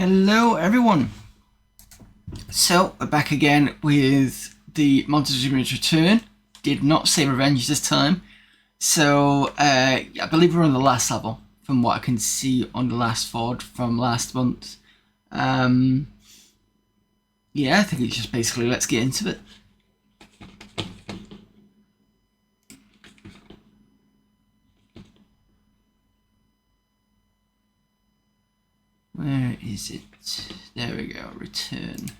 Hello everyone! So, we're back again with the Montezuma's Return. Did not say revenge this time. So, I believe we're on the last level, from what I can see on the last VOD from last month. Yeah, I think it's just basically let's get into it. Where is it? There we go, return.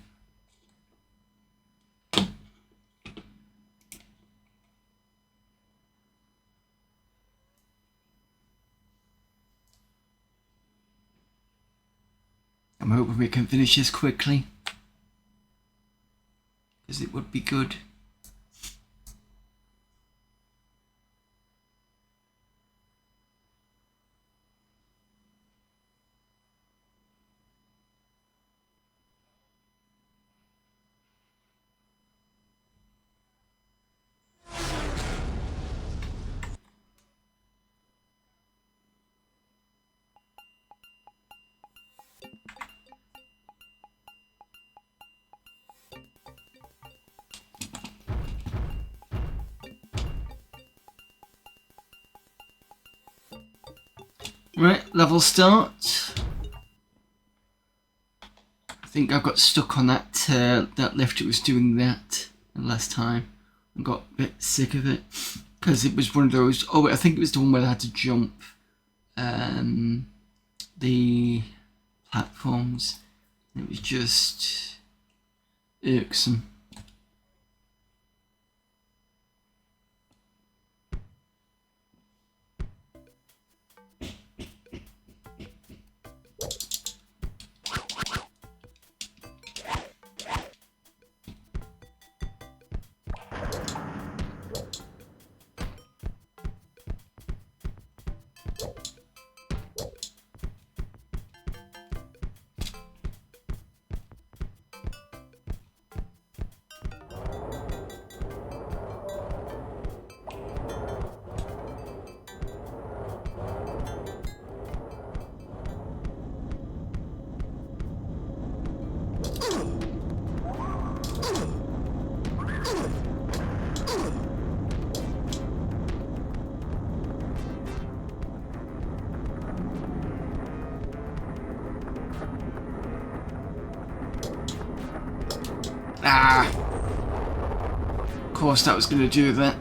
I'm hoping we can finish this quickly, because it would be good. Right, level start. I think I got stuck on that that lift. It was doing that last time. I got a bit sick of it because it was one of those. Oh, I think it was the one where I had to jump the platforms. It was just irksome. Ah! Of course that was going to do that.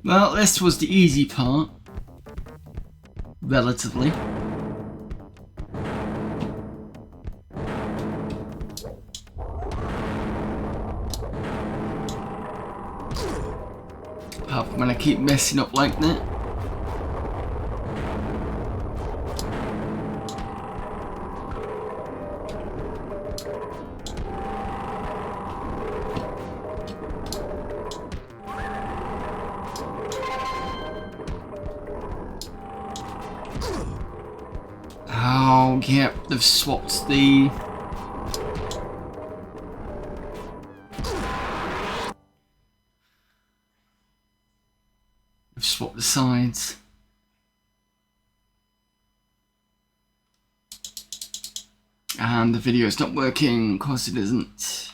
Well, this was the easy part, relatively. Apart from when I keep messing up like that. Oh yeah, they've swapped the... They've swapped the sides. And the video is not working, of course it isn't.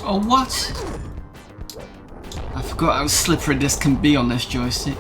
Oh, what? I forgot how slippery this can be on this joystick.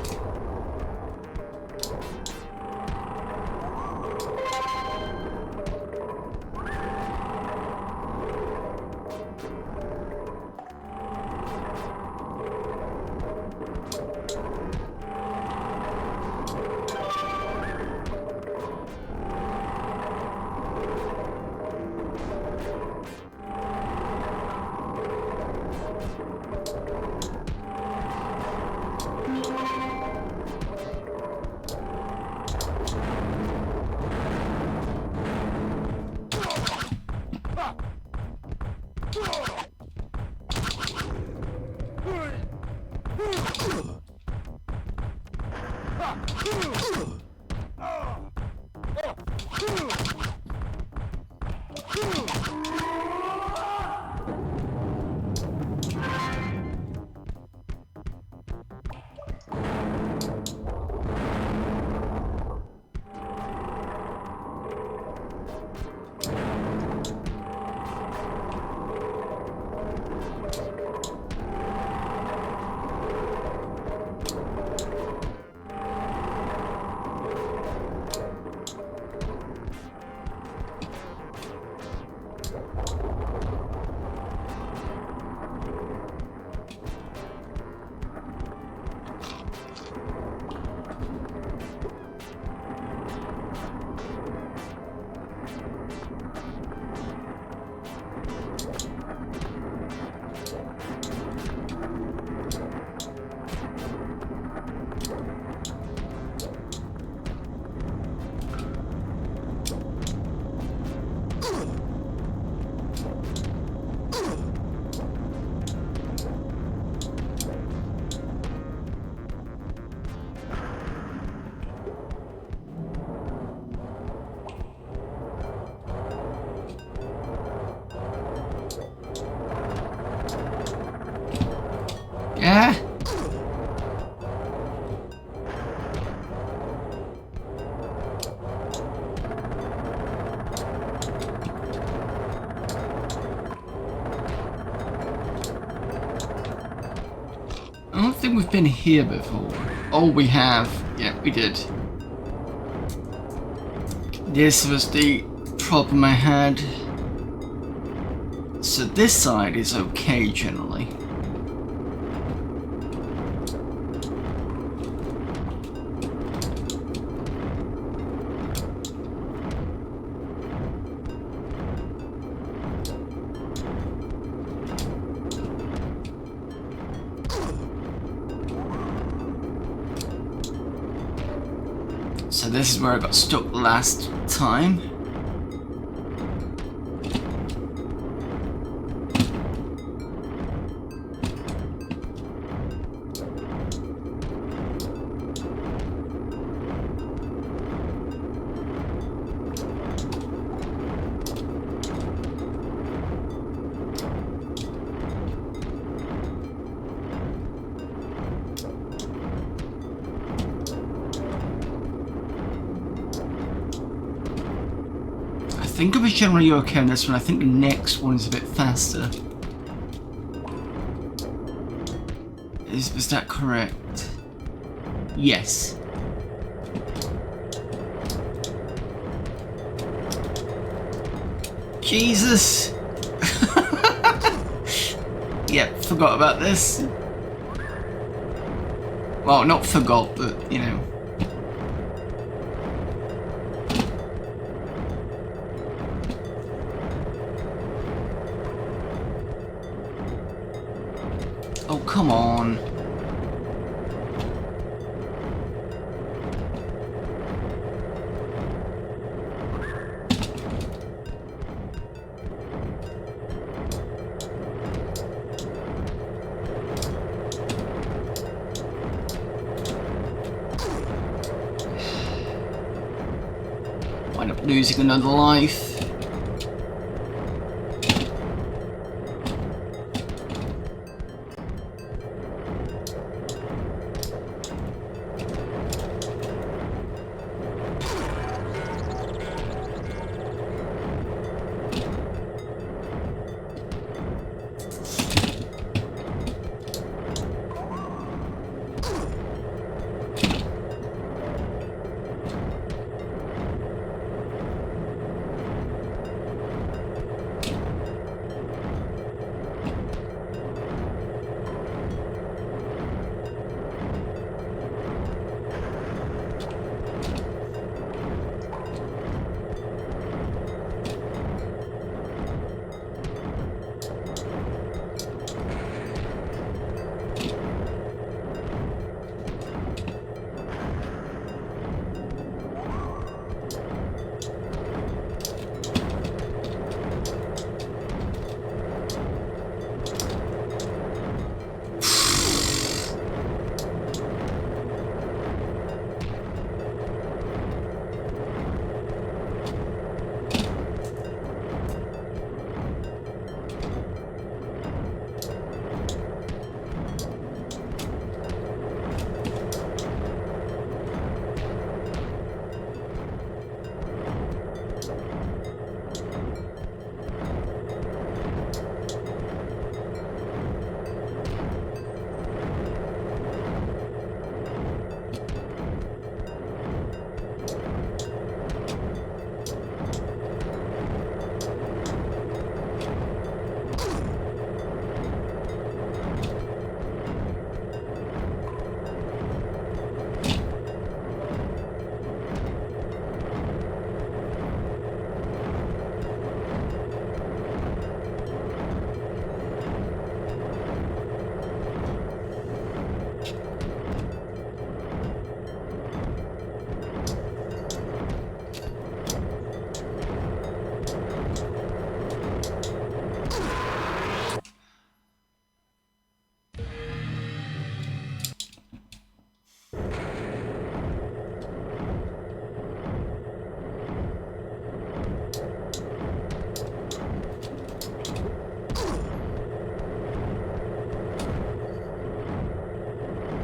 Yeah. I don't think we've been here before. Oh, we have. Yeah, we did. This was the problem I had. So this side is okay generally. So this is where I got stuck last time. I think I was generally okay on this one. I think the next one is a bit faster. Was that correct? Yes. Jesus! Yep, forgot about this. Well, not forgot, but, you know. Oh, come on. Wind up losing another life.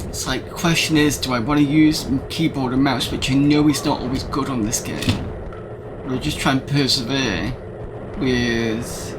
It's like, the question is, do I want to use keyboard and mouse, which I know is not always good on this game. Or just try and persevere with...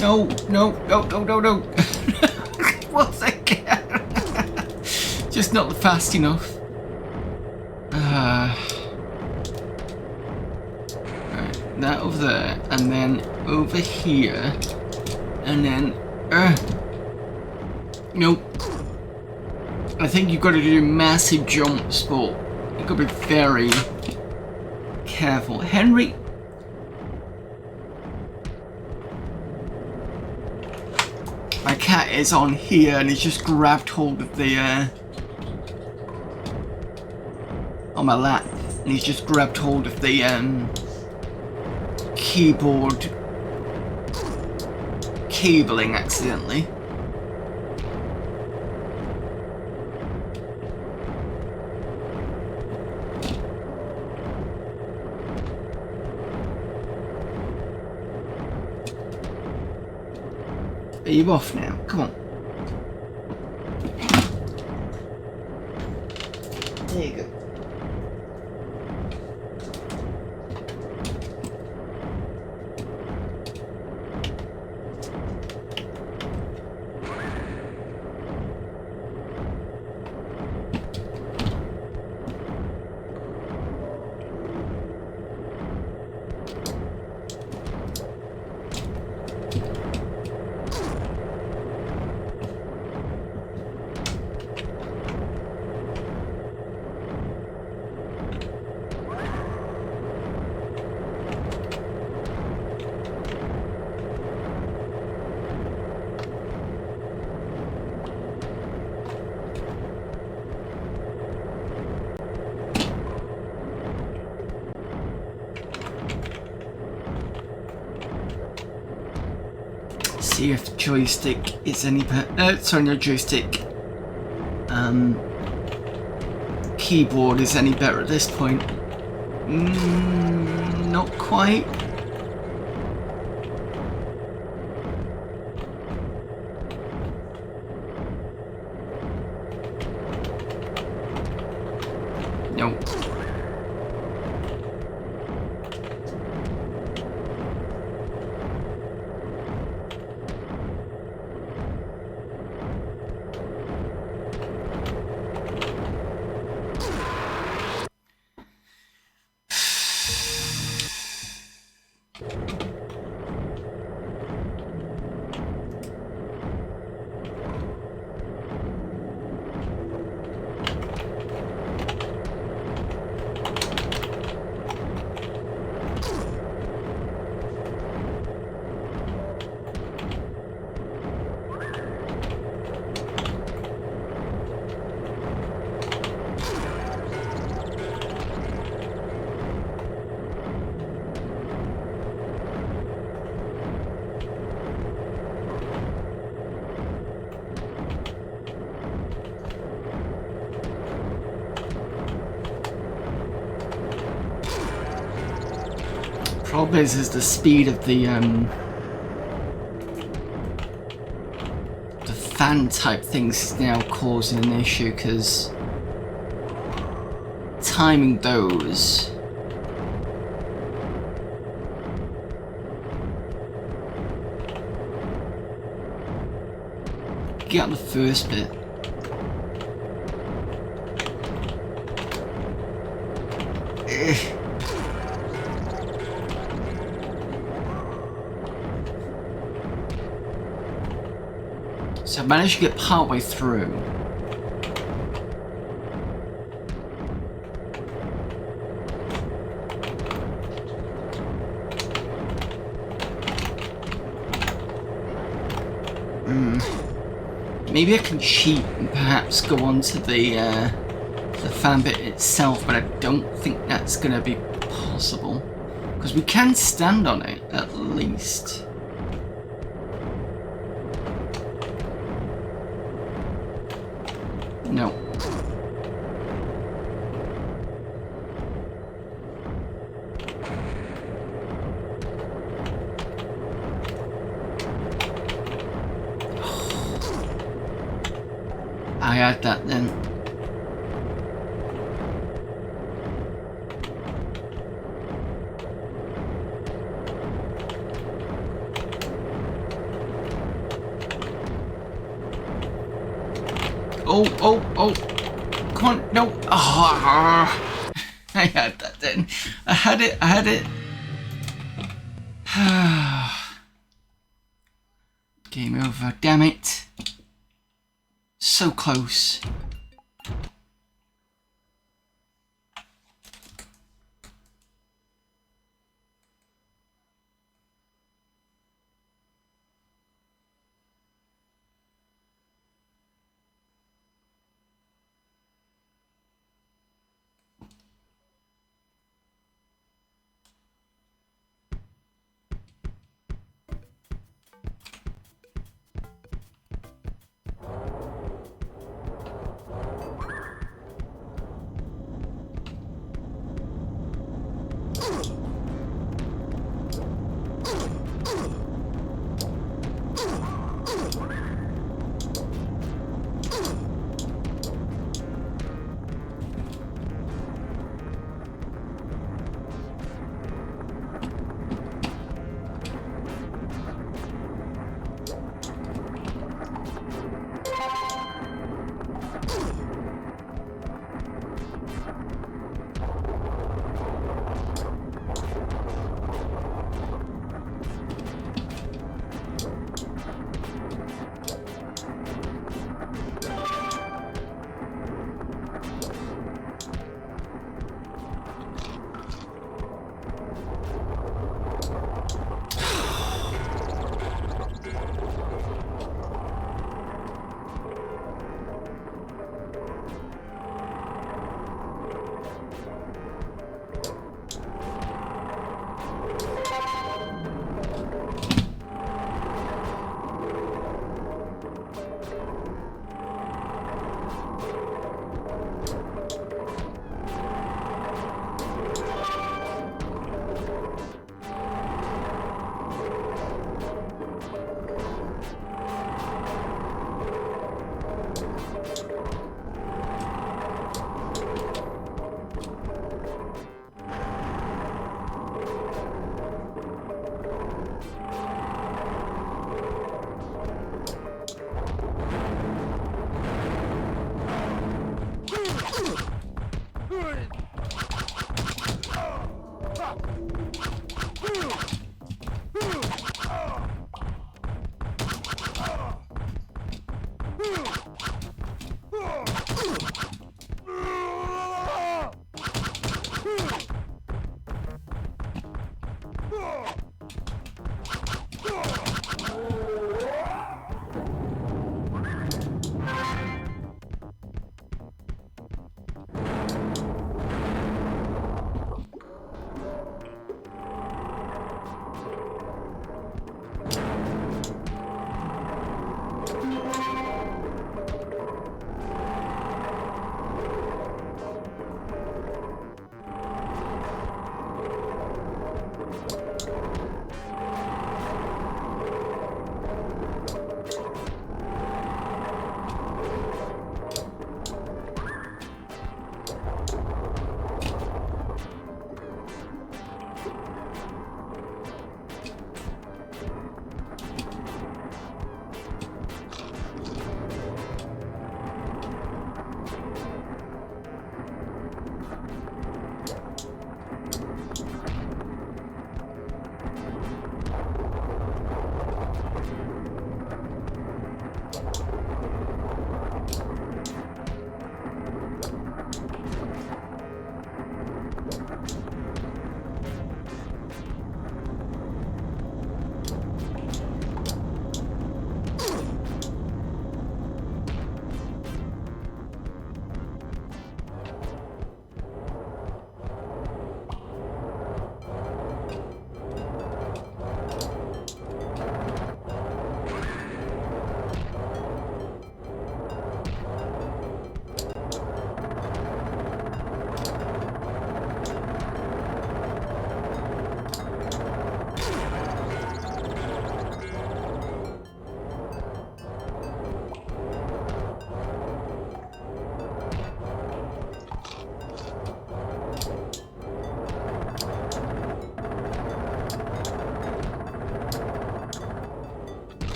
No, no, no, no, no, no. Once again. Just not fast enough. Right, that over there, and then over here, and then, nope. I think you've got to do massive jumps, but you've got to be very careful. Henry. My cat is on here and he's just grabbed hold of the, on my lap, and he's just grabbed hold of the, keyboard cabling accidentally. Are you off now? Come on. There you go. See if joystick is any better. No, sorry, no joystick. Keyboard is any better at this point. Not quite. Nope. Problem is the speed of the fan type things is now causing an issue, because timing those get on the first bit. So I managed to get partway through. Maybe I can cheat and perhaps go on to the fan bit itself, but I don't think that's going to be possible. Because we can stand on it, at least. No. I had that then. Oh. Come on, no. Oh, I had that then. I had it. Game over, damn it. So close.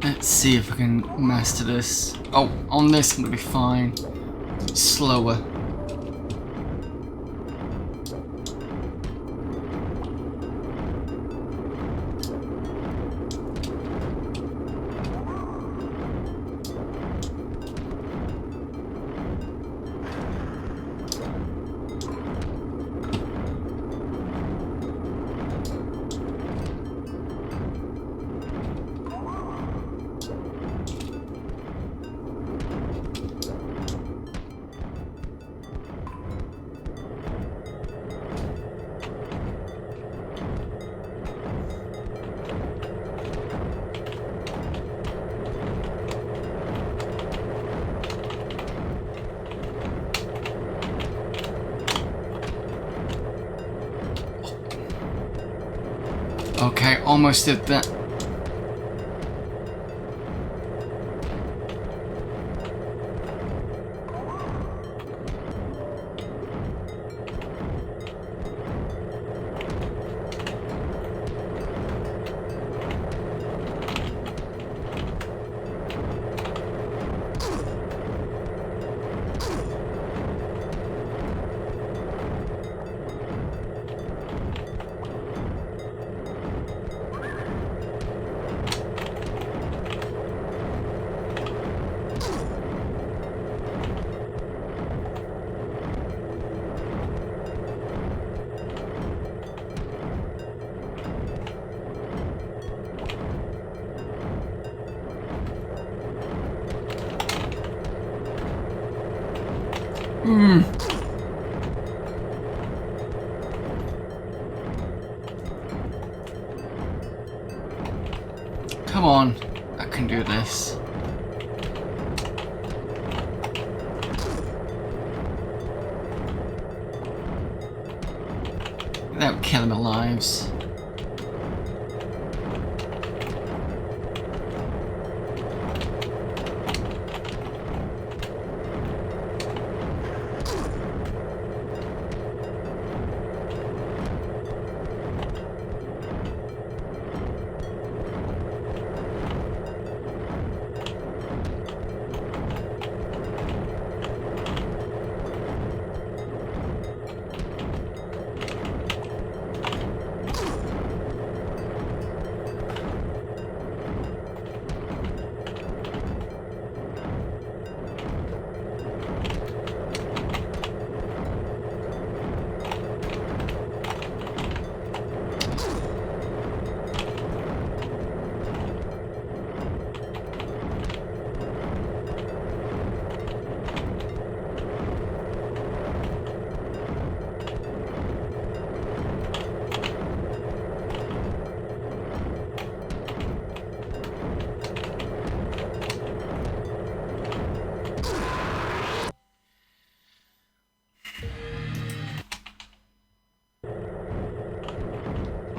Let's see if I can master this. Oh, on this I'm gonna be fine. Slower. Okay, almost did that. Come on, I can do this. Without killing my lives.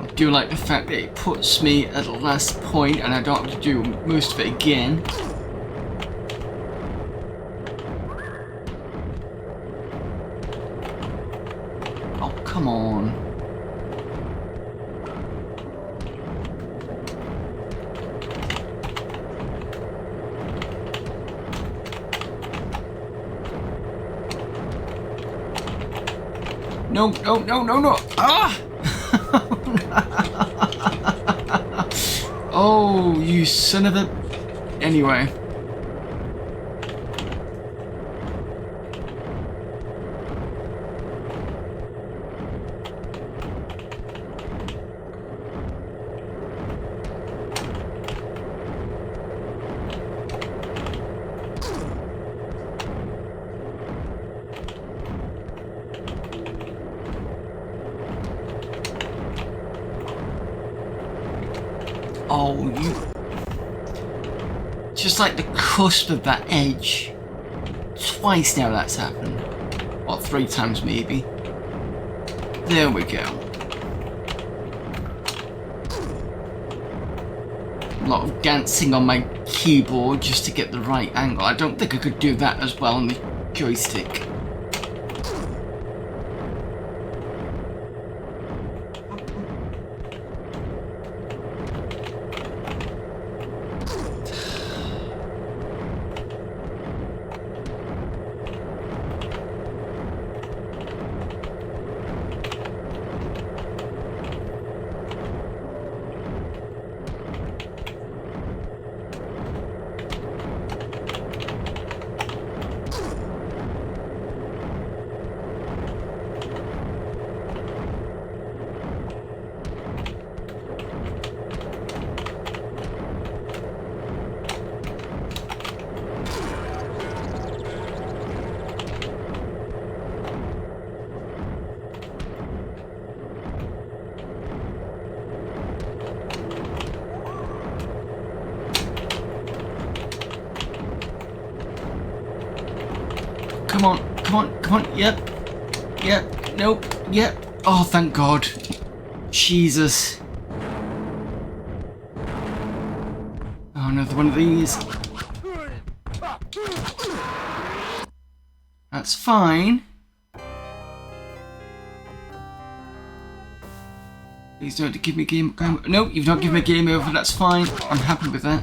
I do like the fact that it puts me at the last point and I don't have to do most of it again. Oh, come on. No, no, no, no, no. Ah! Oh, you son of a... Anyway. Oh, you... Just like the cusp of that edge. Twice now that's happened. Or 3 times maybe. There we go. A lot of dancing on my keyboard just to get the right angle. I don't think I could do that as well on the joystick. Come on, come on, come on. Yep. Yep. Nope. Yep. Oh, thank God. Jesus. Oh, another one of these. That's fine. Please don't give me game. No, you've not given me game over. That's fine. I'm happy with that.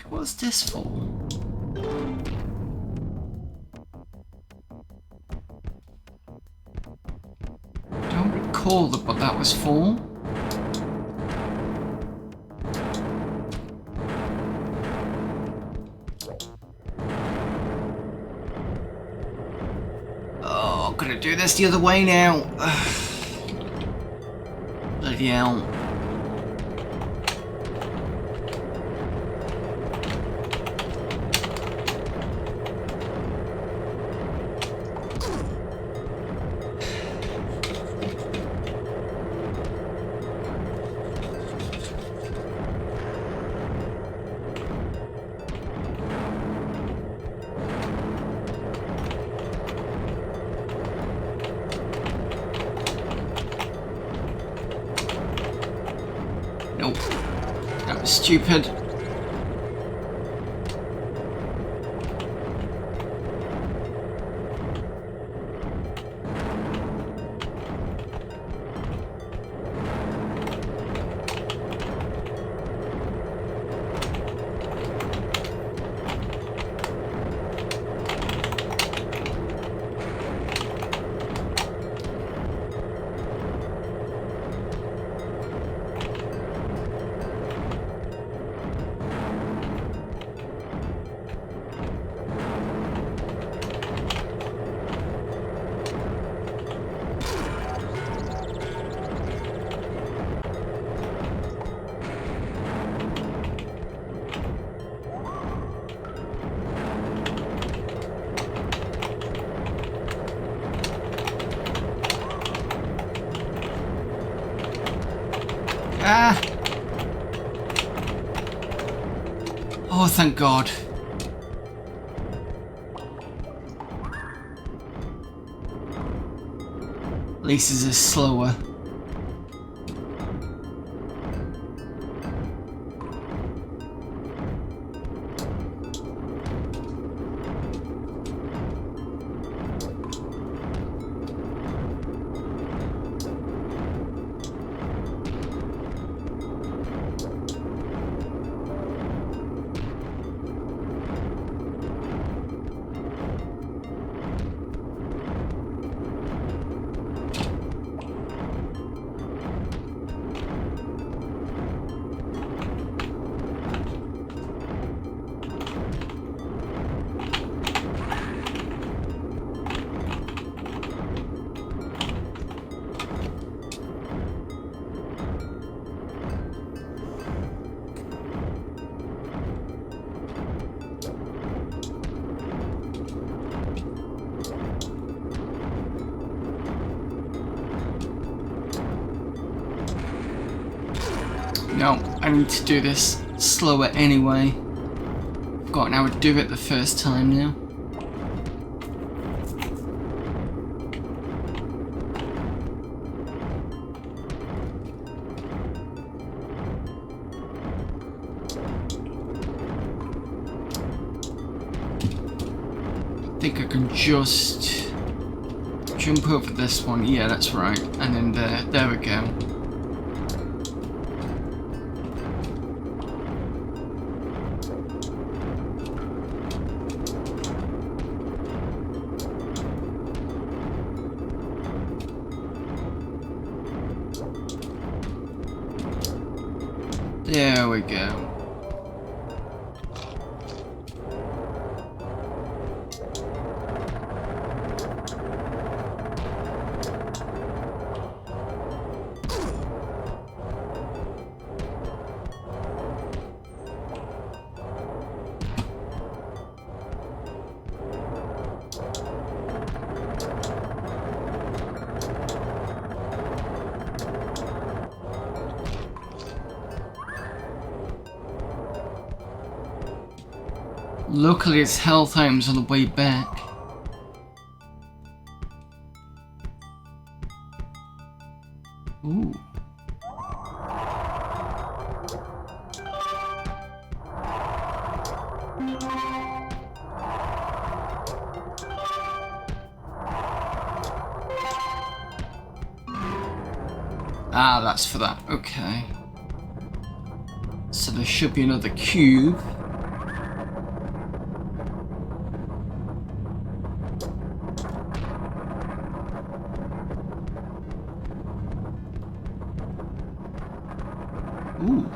What's this for? I don't recall what that was for. Oh, I'm gonna do this the other way now. Bloody hell. Nope. That was stupid. Ah! Oh, thank God. At least this is slower. No, I need to do this slower anyway. Forgotten how to do it the first time now. I think I can just jump over this one. Yeah, that's right. And then there we go. There we go. Luckily, its health items on the way back. Ooh. Ah, that's for that. Okay. So there should be another cube. Ooh.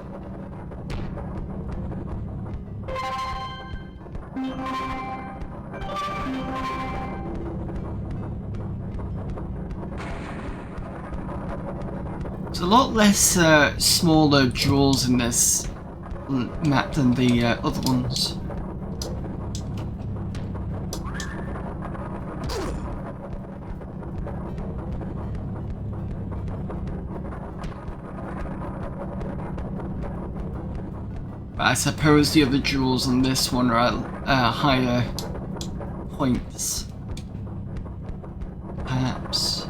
There's a lot less smaller jewels in this map than the other ones. But I suppose the other jewels on this one are at higher points. Perhaps.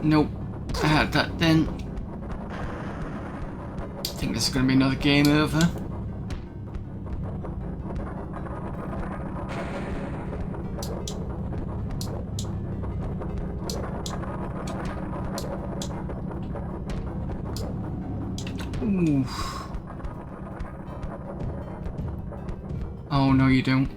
Nope, I had that then. I think this is going to be another game over. Ooh. Oh no, you don't.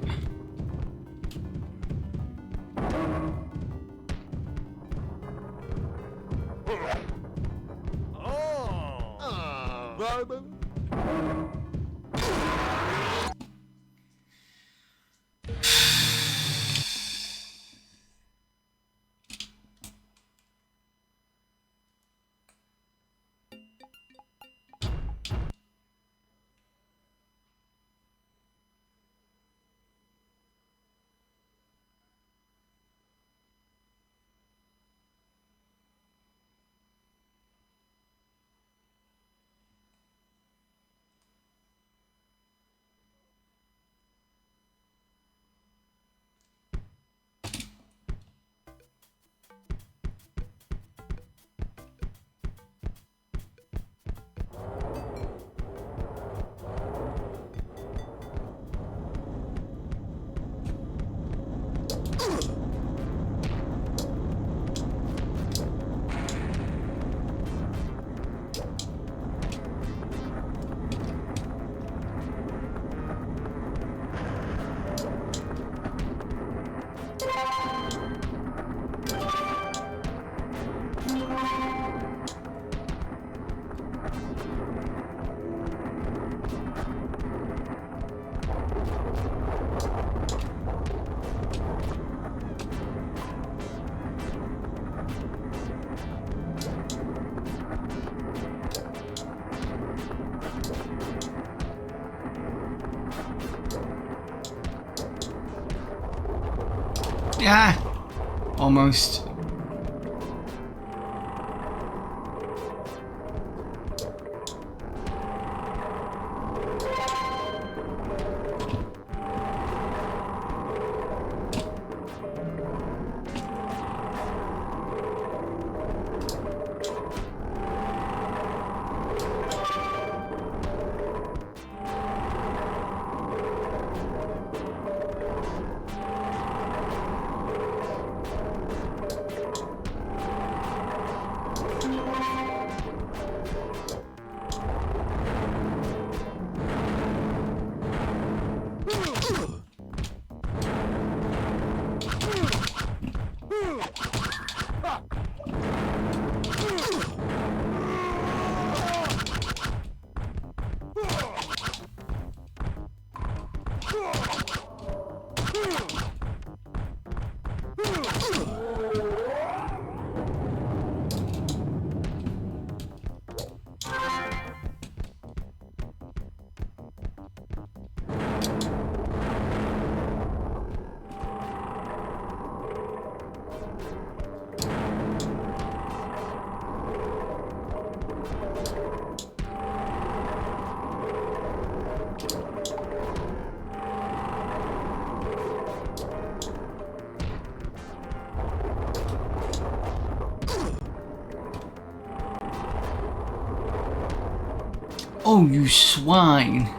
Yeah, almost. Oh, you swine.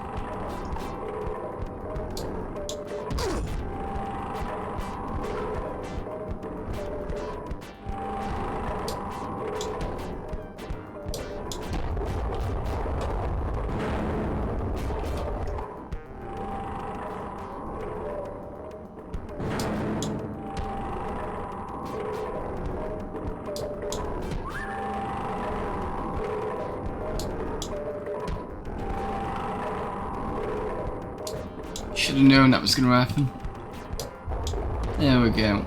Should have known that was going to happen. There we go.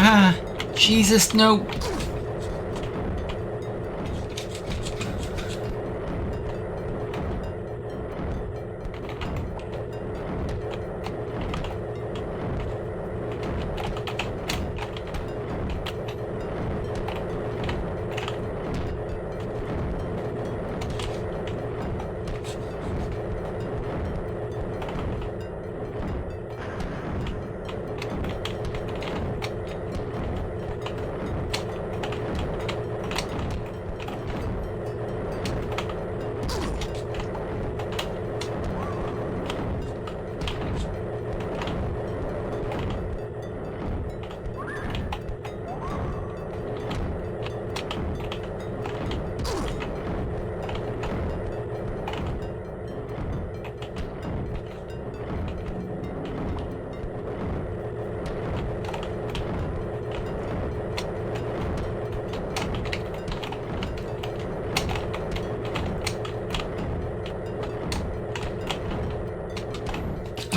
Ah, Jesus, no.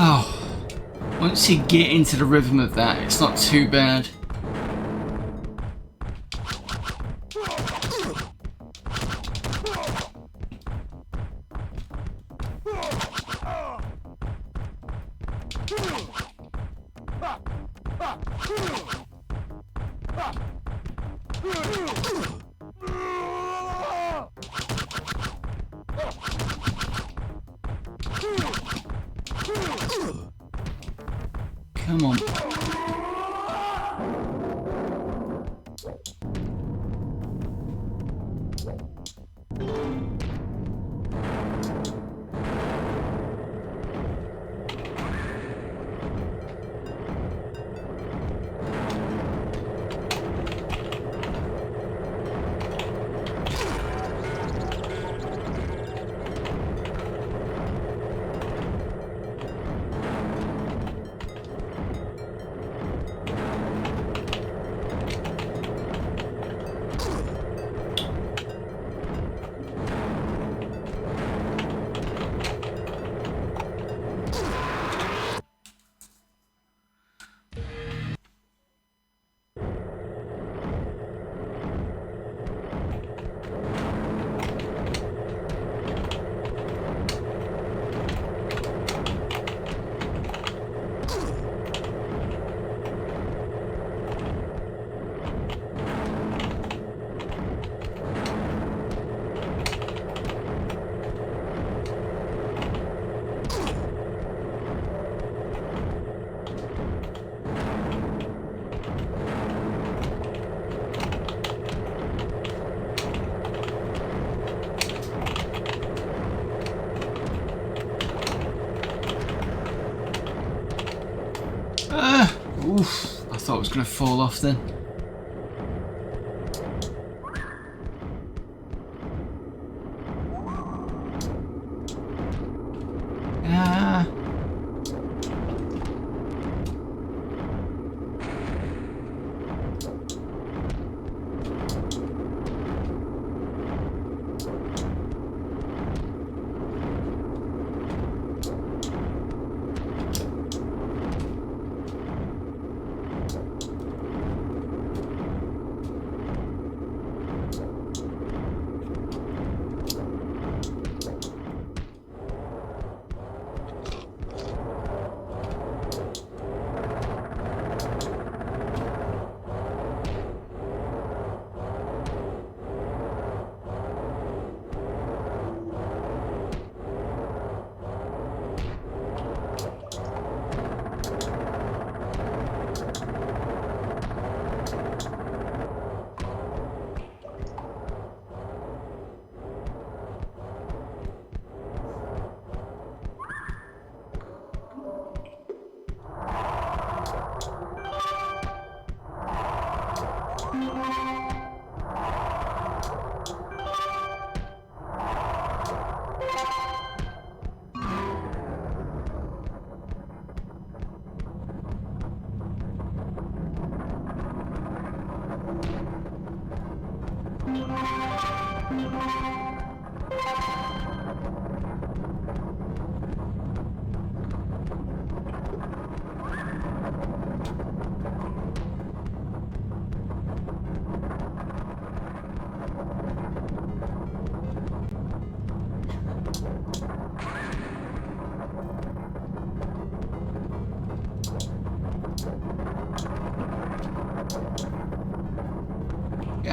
Oh, once you get into the rhythm of that, it's not too bad. Come on. Oof, I thought it was going to fall off then. Ah.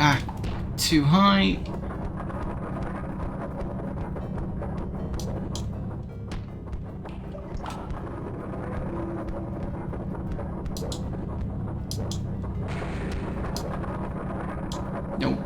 Ah, too high. Nope.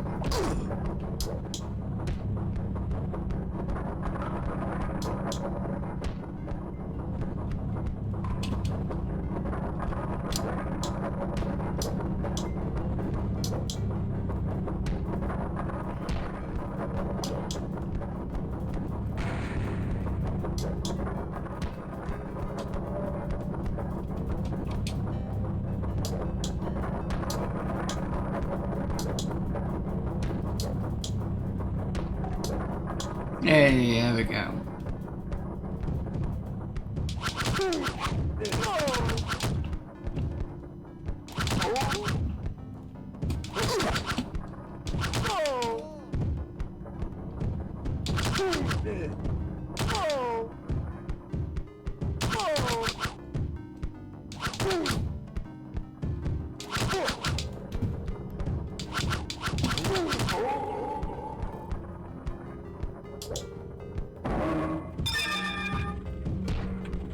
Hey, there we go.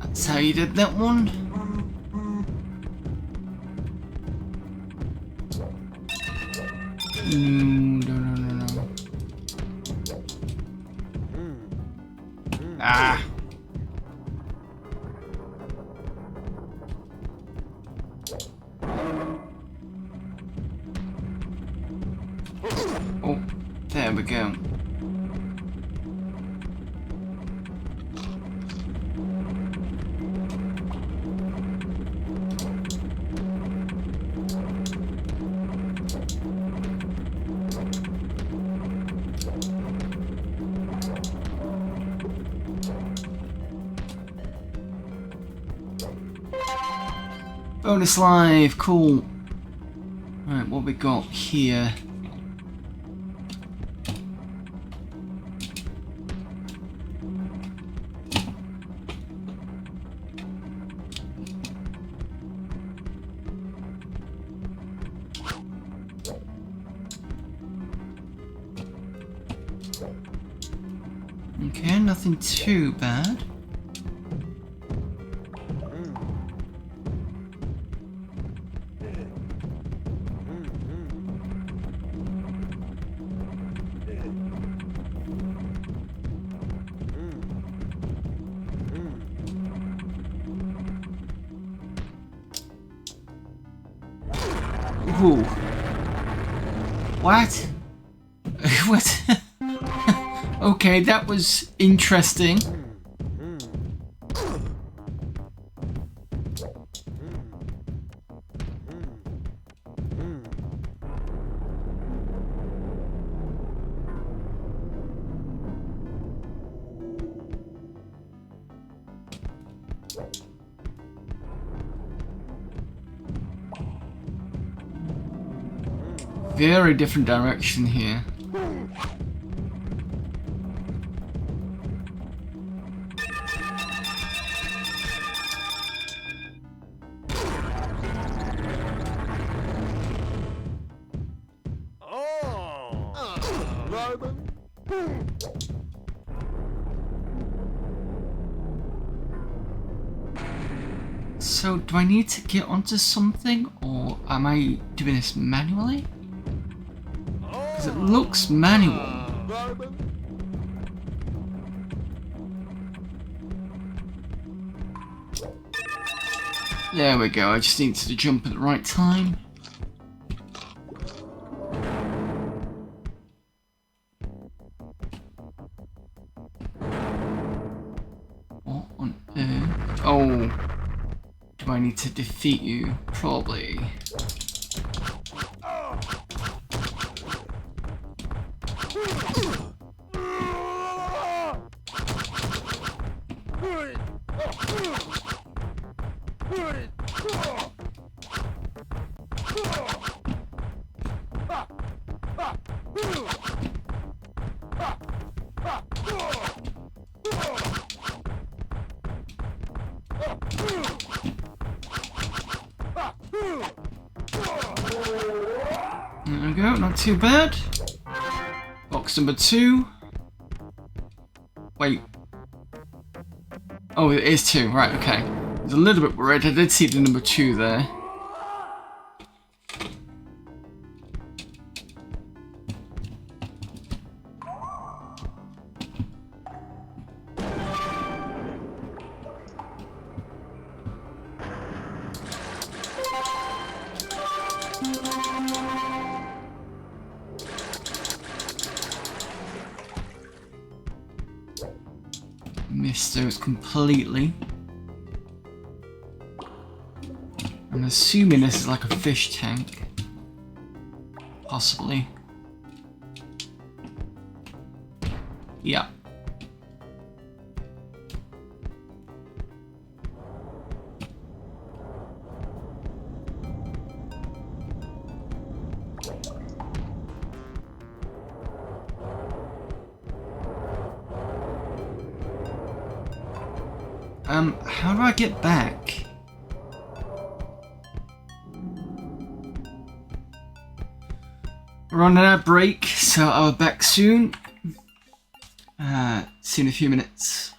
That's how you did that one. No. Ah. Oh, there we go. Bonus live, cool. Right, what we got here? Okay, nothing too bad. Ooh. What? What? Okay, that was interesting. Very different direction here. So, do I need to get onto something, or am I doing this manually? Because it looks manual. There we go, I just need to jump at the right time. What on earth? Oh. Do I need to defeat you? Probably. There we go, not too bad. Box number 2. Wait. Oh, it is 2, right, okay. I was a little bit worried, I did see the number 2 there. Missed those completely. I'm assuming this is like a fish tank. Possibly. Yeah. How do I get back? We're on our break, so I'll be back soon. See you in a few minutes.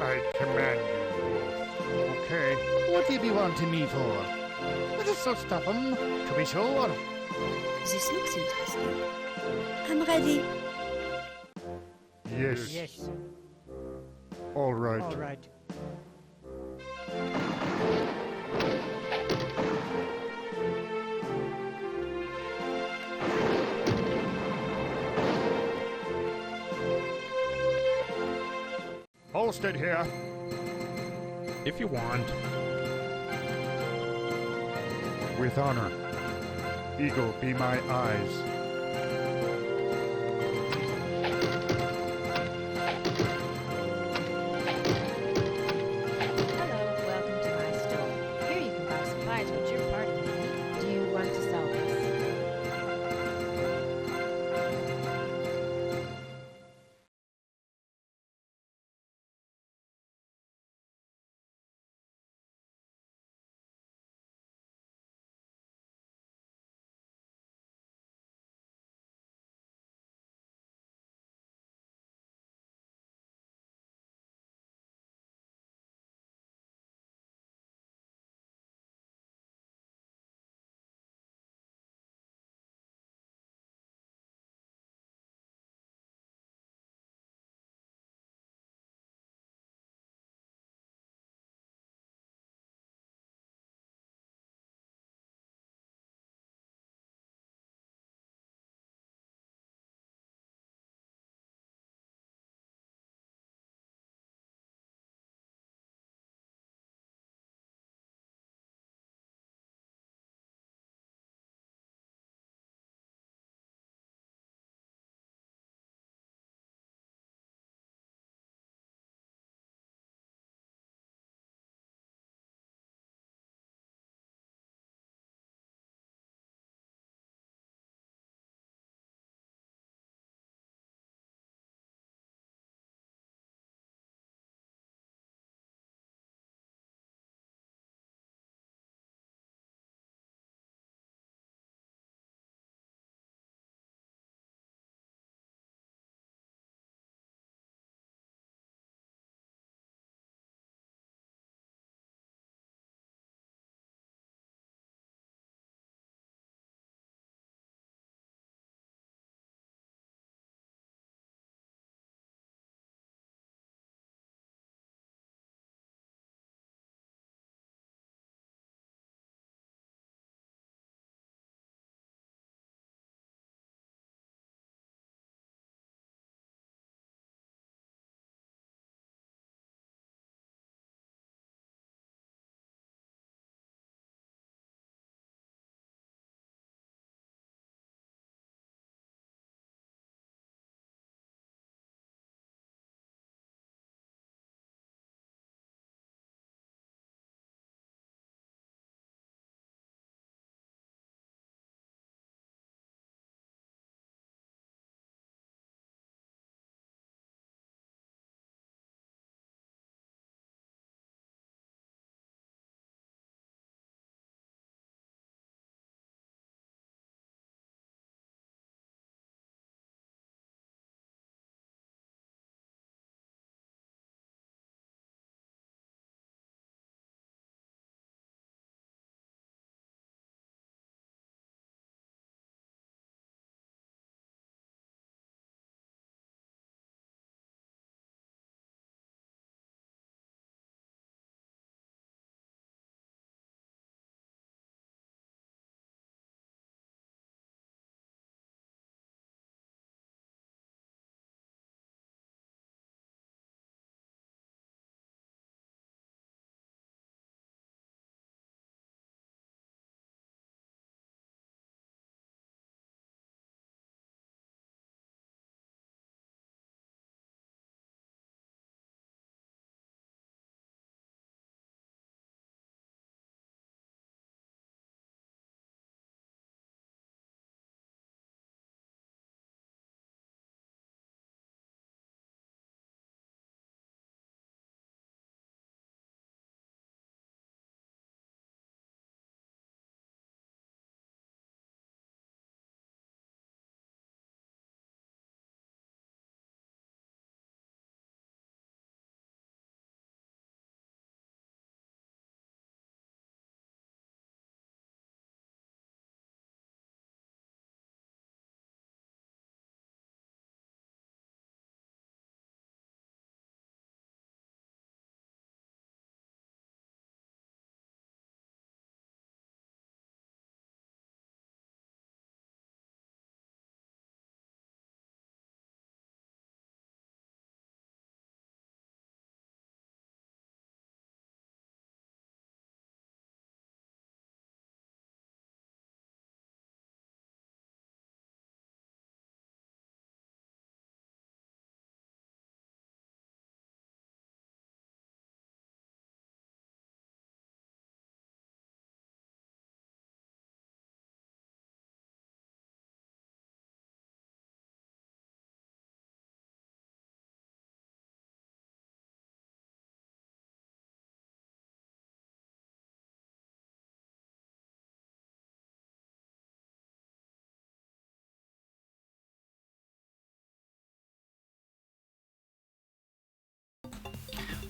I command you. Okay. What do you be wanting me for? This'll stop 'em, to be sure. This looks interesting. I'm ready. Yes. Yes. All right. All right. Holstead here. If you want. With honor. Eagle, be my eyes.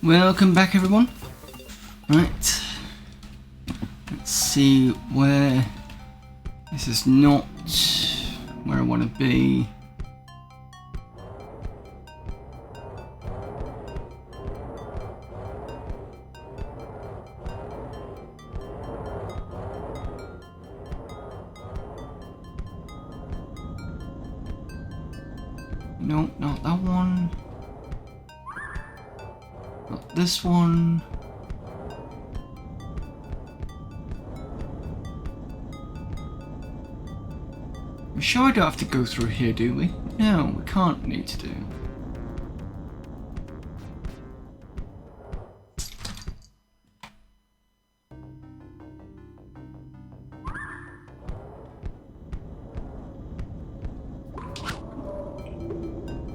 Welcome back, everyone. Right. Let's see where... This is not where I want to be. No, not that one. Not this one. We're sure I don't have to go through here, do we? No, we can't need to do.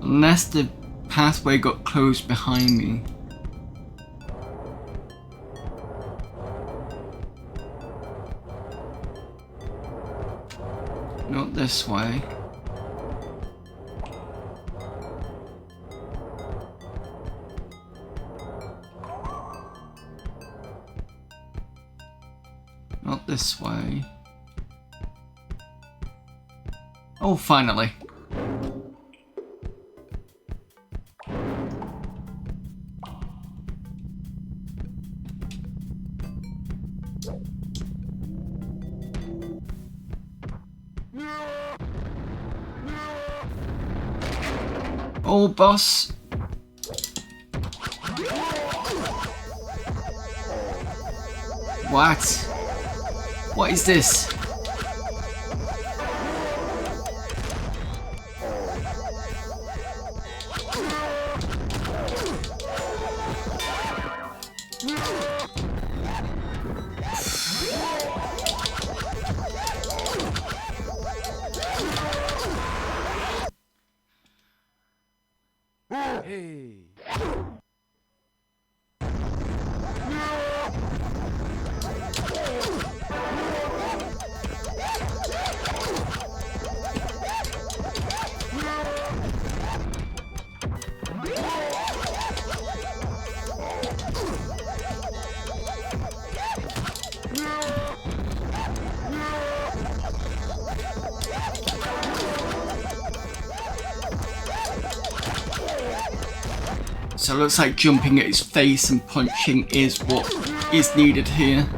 Unless the pathway got closed behind me. Not this way. Not this way. Oh, finally. Oh, boss. What? What is this? So it looks like jumping at his face and punching is what is needed here.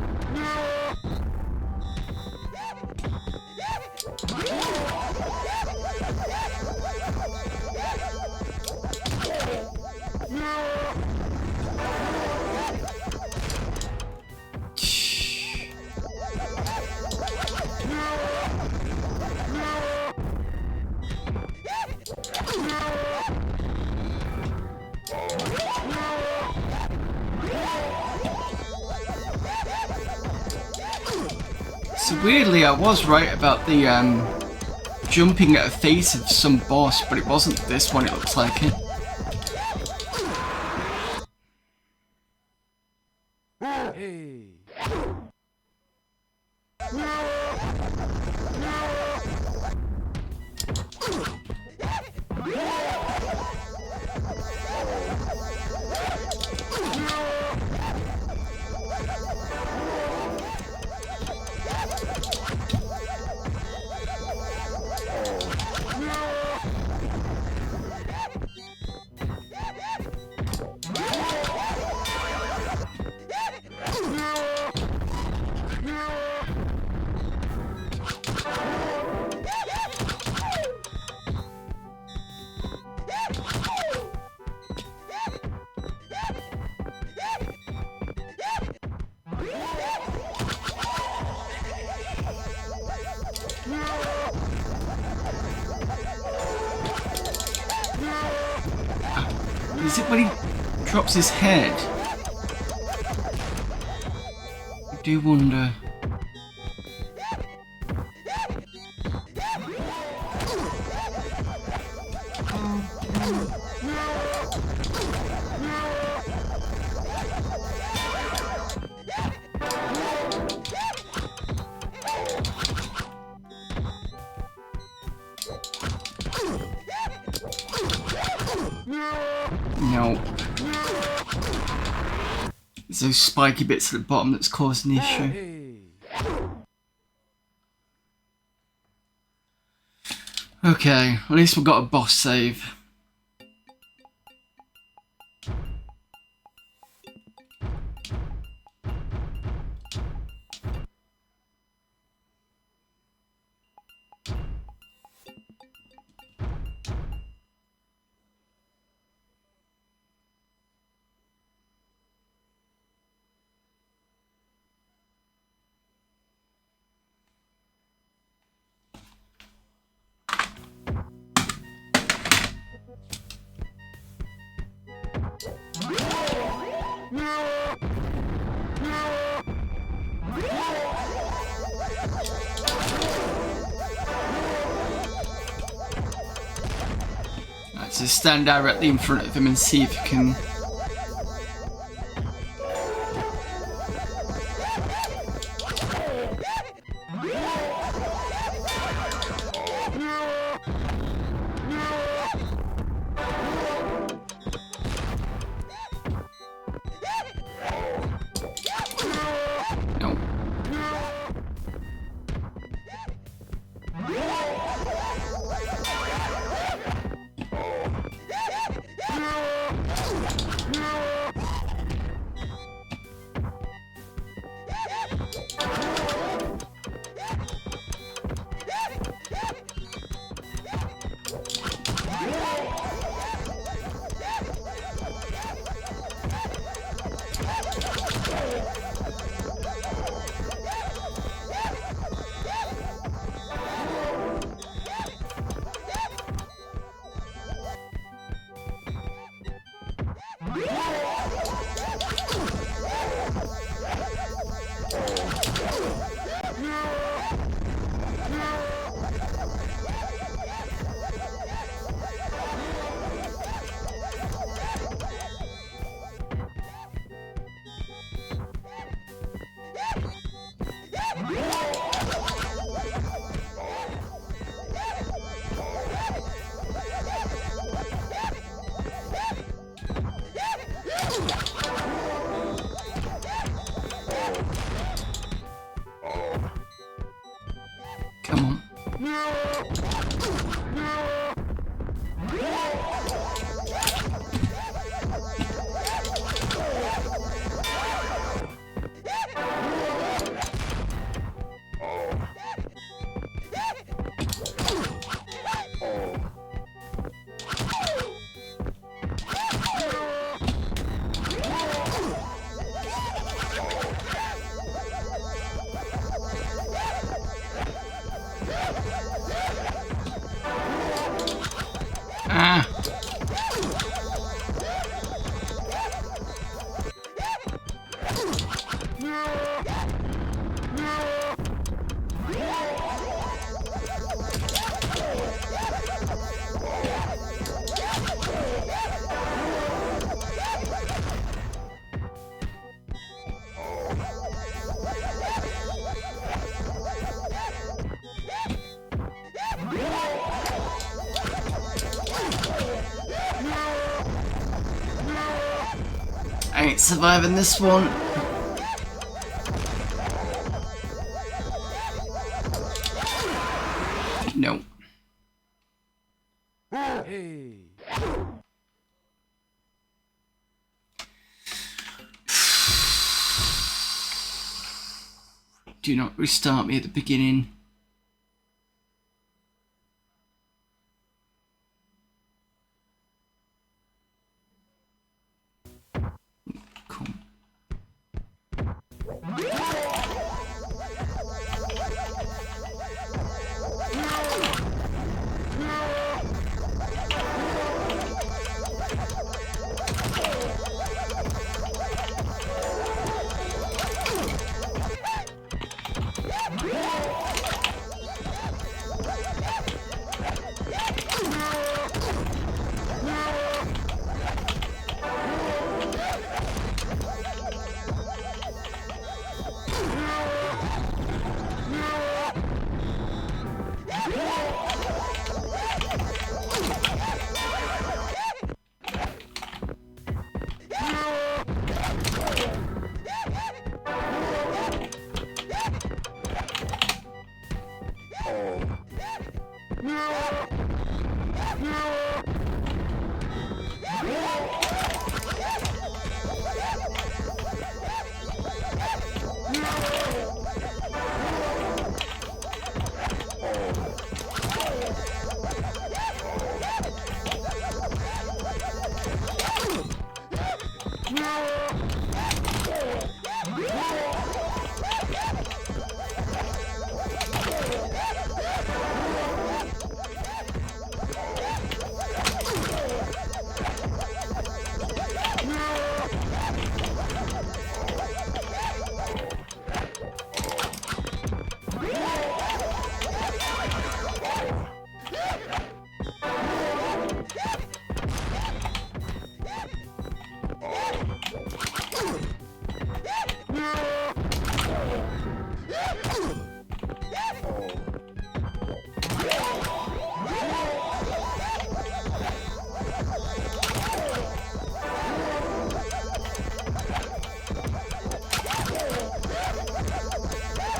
So weirdly, I was right about the jumping at a face of some boss, but it wasn't this one, it looks like it. Is it when he drops his head? I do wonder. No. There's those spiky bits at the bottom that's causing the issue. Okay, at least we've got a boss save. Right, so stand directly in front of him and see if you can. No. Come on. Ah. I ain't surviving this one. No. Do not restart me at the beginning. Cool.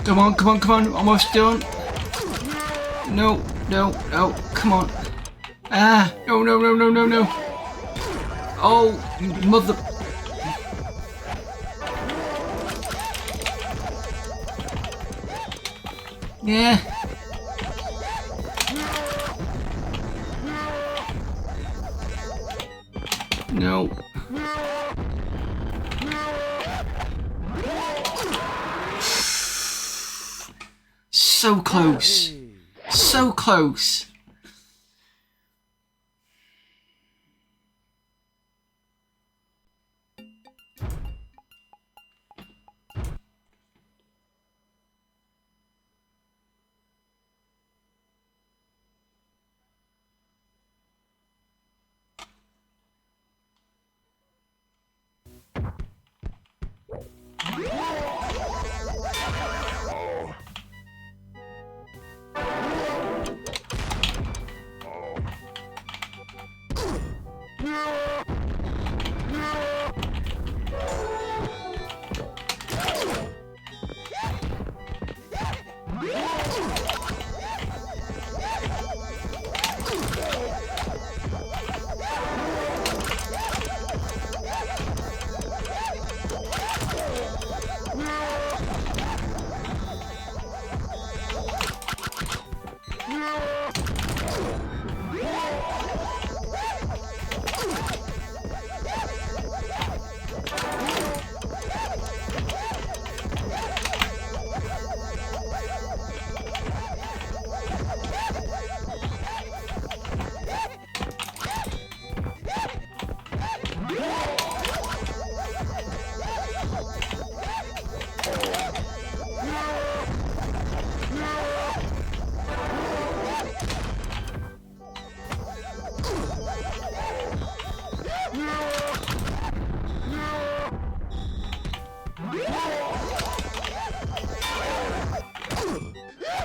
Come on, come on, come on, almost done. No, no, no, come on. Ah, no, no, no, no, no, no. Oh, mother. Yeah. No. So close. So close.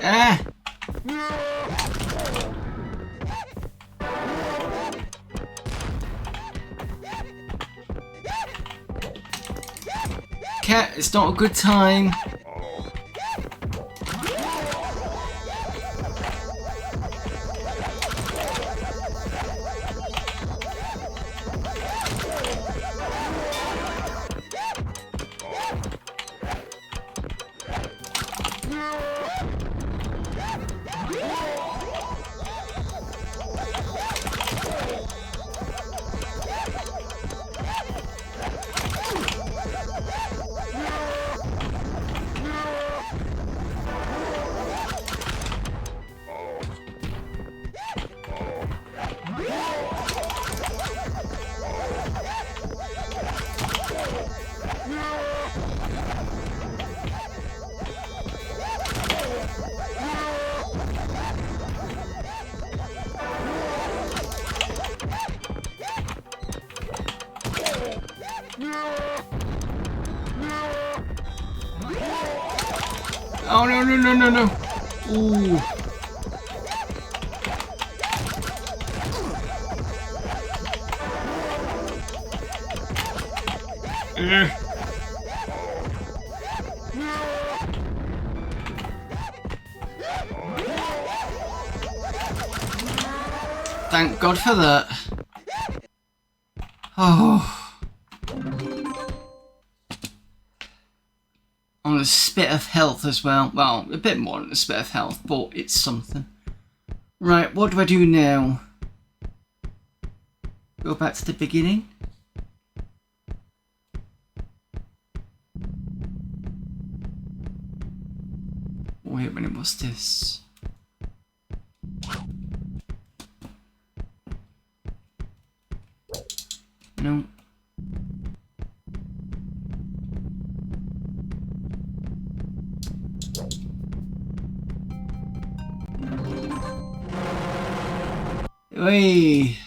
Ah! Cat, it's not a good time. Oh no no no no no! Ooh. Thank God for that. Oh. On a spit of health as well. Well, a bit more than a spit of health, but it's something. Right, what do I do now? Go back to the beginning? wait a minute, what's this? No. Hey.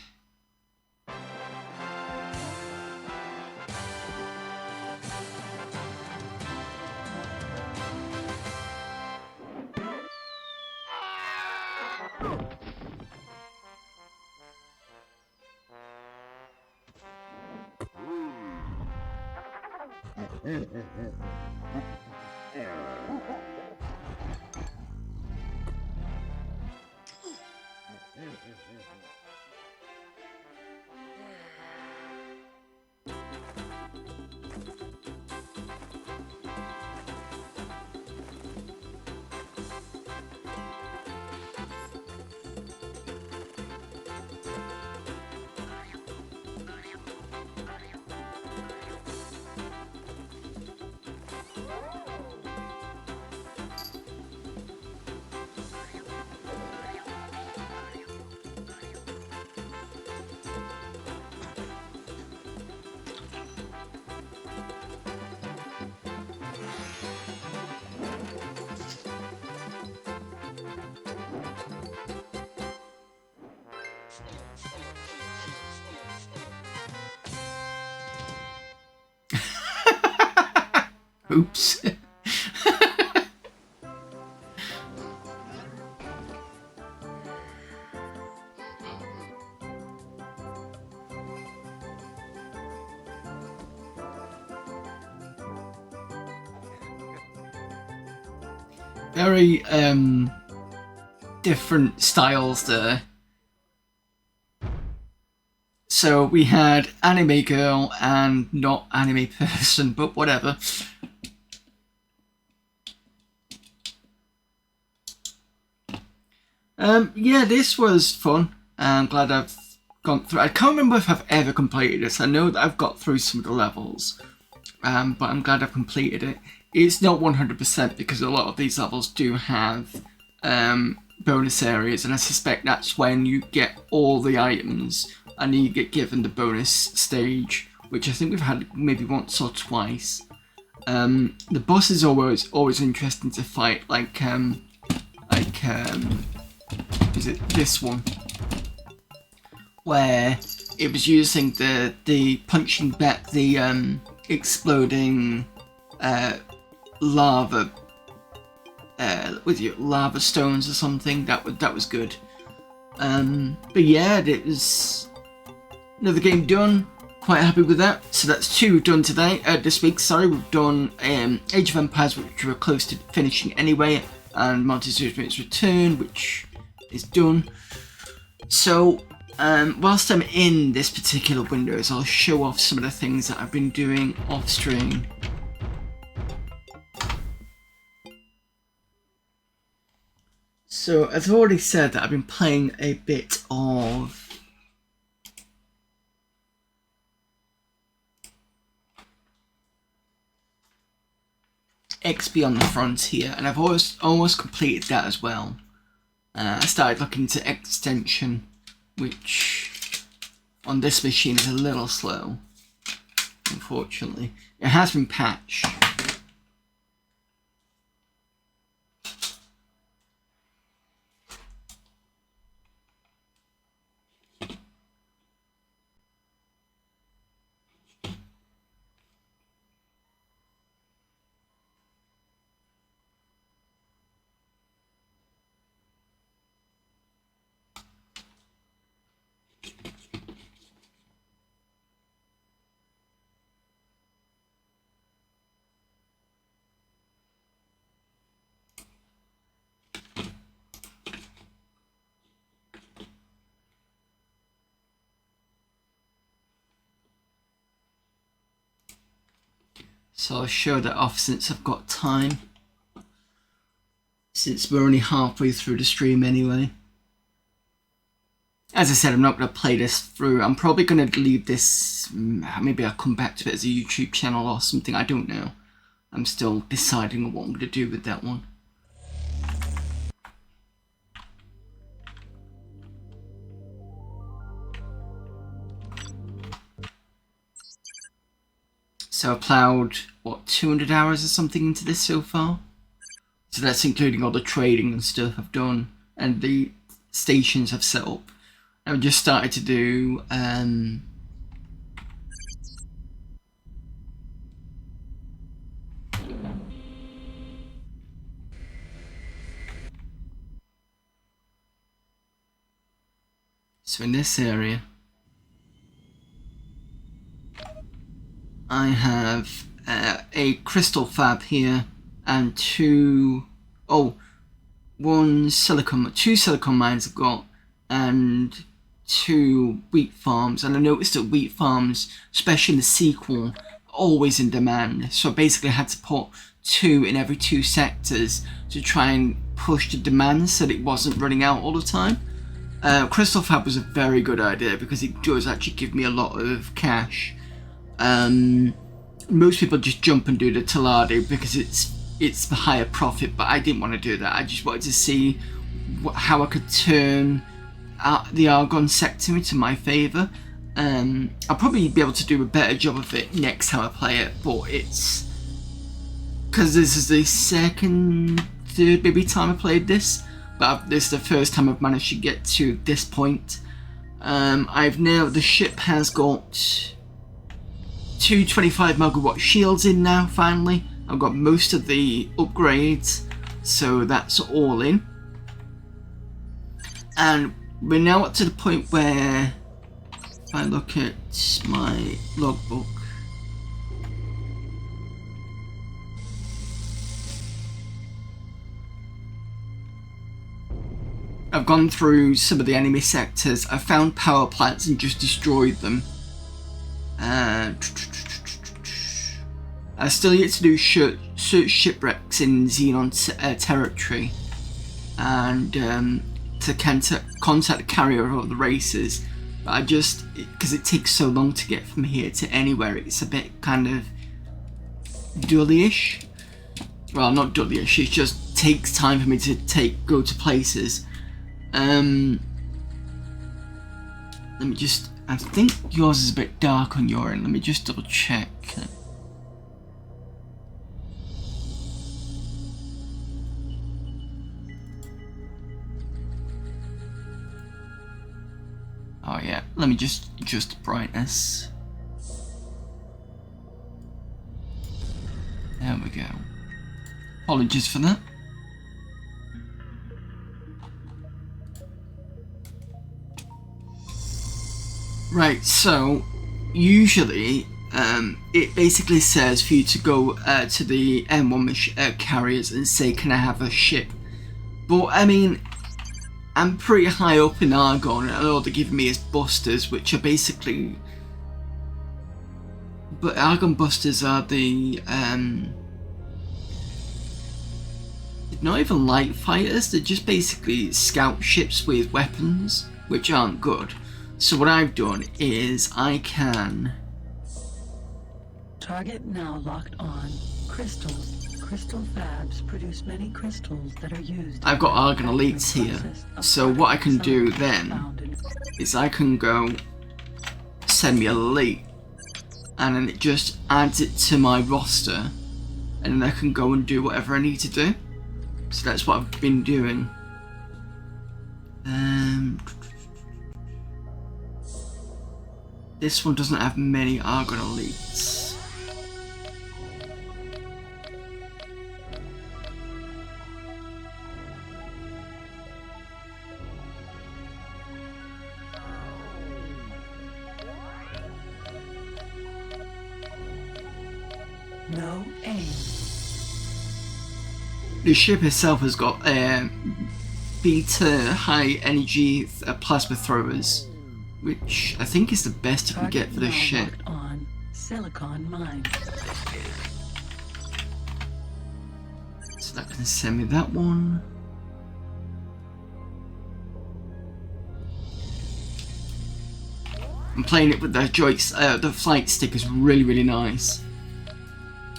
Oops. Very different styles there. So we had anime girl and not anime person, but whatever. Yeah, this was fun. I'm glad I've gone through. I can't remember if I've ever completed this. I know that I've got through some of the levels, but I'm glad I've completed it. It's not 100% because a lot of these levels do have bonus areas, and I suspect that's when you get all the items and you get given the bonus stage, which I think we've had maybe once or twice. The boss is always interesting to fight, is it this one? Where it was using the punching back the exploding lava with your lava stones or something. That was good. But yeah, it was another game done. Quite happy with that. So that's 2 done today. This week, sorry, we've done Age of Empires, which we were close to finishing anyway, and Montezuma's Return, which is done. So whilst I'm in this particular Windows, I'll show off some of the things that I've been doing off stream. So as I've already said, that I've been playing a bit of XP on the Frontier, and I've almost completed that as well. I started looking into extension, which on this machine is a little slow, unfortunately. It has been patched. So I'll show that off since I've got time. Since we're only halfway through the stream anyway. As I said, I'm not going to play this through. I'm probably going to leave this, maybe I'll come back to it as a YouTube channel or something, I don't know. I'm still deciding on what I'm going to do with that one. So I've ploughed, what, 200 hours or something into this so far? So that's including all the trading and stuff I've done, and the stations I've set up. I've just started to do, so in this area, I have a crystal fab here and two silicon mines I've got, and 2 wheat farms. And I noticed that wheat farms, especially in the sequel, are always in demand. So I basically had to put 2 in every 2 sectors to try and push the demand so that it wasn't running out all the time. Crystal Fab was a very good idea because it does actually give me a lot of cash. Most people just jump and do the Talade because it's the higher profit, but I didn't want to do that. I just wanted to see how I could turn the Argon sector into my favour. I'll probably be able to do a better job of it next time I play it, but it's because this is the third maybe time I played this, but this is the first time I've managed to get to this point. The ship has got 2 25 megawatt shields in now. Finally, I've got most of the upgrades, so that's all in. And we're now up to the point where, if I look at my logbook, I've gone through some of the enemy sectors. I found power plants and just destroyed them. I still yet to do search shipwrecks in Xenon territory, and to contact the carrier of the races. But I just, because it takes so long to get from here to anywhere, it's a bit kind of dullyish. Well, not dullyish, it just takes time for me to go to places. Let me just, I think yours is a bit dark on your end. Let me just double check. Oh yeah, let me just adjust the brightness. There we go. Apologies for that. Right, so usually it basically says for you to go to the M1 carriers and say, can I have a ship? But I mean, I'm pretty high up in Argon, and all they're giving me is busters, which are basically... But Argon busters are the... They're not even light fighters, they're just basically scout ships with weapons, which aren't good. So what I've done is I can... Target now locked on. Crystals. Crystal fabs produce many crystals that are used. I've got Argon elites here. So what I can do then is I can go send me a elite, and then it just adds it to my roster, and then I can go and do whatever I need to do. So that's what I've been doing. This one doesn't have many Argon elites. No aim. The ship itself has got beta high energy plasma throwers, which I think is the best you can get for this ship. On silicon mine. So that can send me that one. I'm playing it with the joystick. The flight stick is really nice.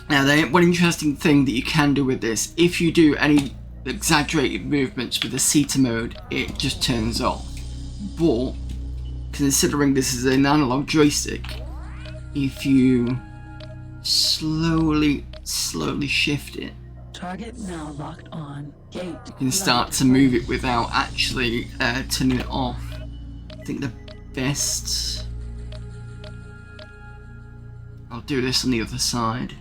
Now, one interesting thing that you can do with this, if you do any exaggerated movements with the Theta mode, it just turns off. But considering this is an analog joystick, if you slowly shift it, Target now locked on. Gate. you can start to move it without actually turning it off. I think the best... I'll do this on the other side.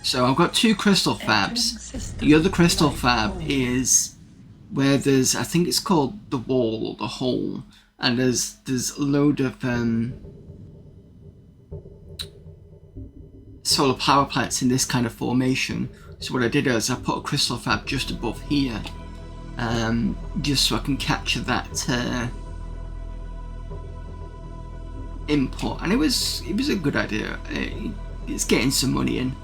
So I've got 2 crystal fabs. The other crystal fab is where there's, I think it's called the wall or the hole, and there's a load of solar power plants in this kind of formation. So what I did is I put a crystal fab just above here, just so I can capture that input, and it was a good idea. It's getting some money in.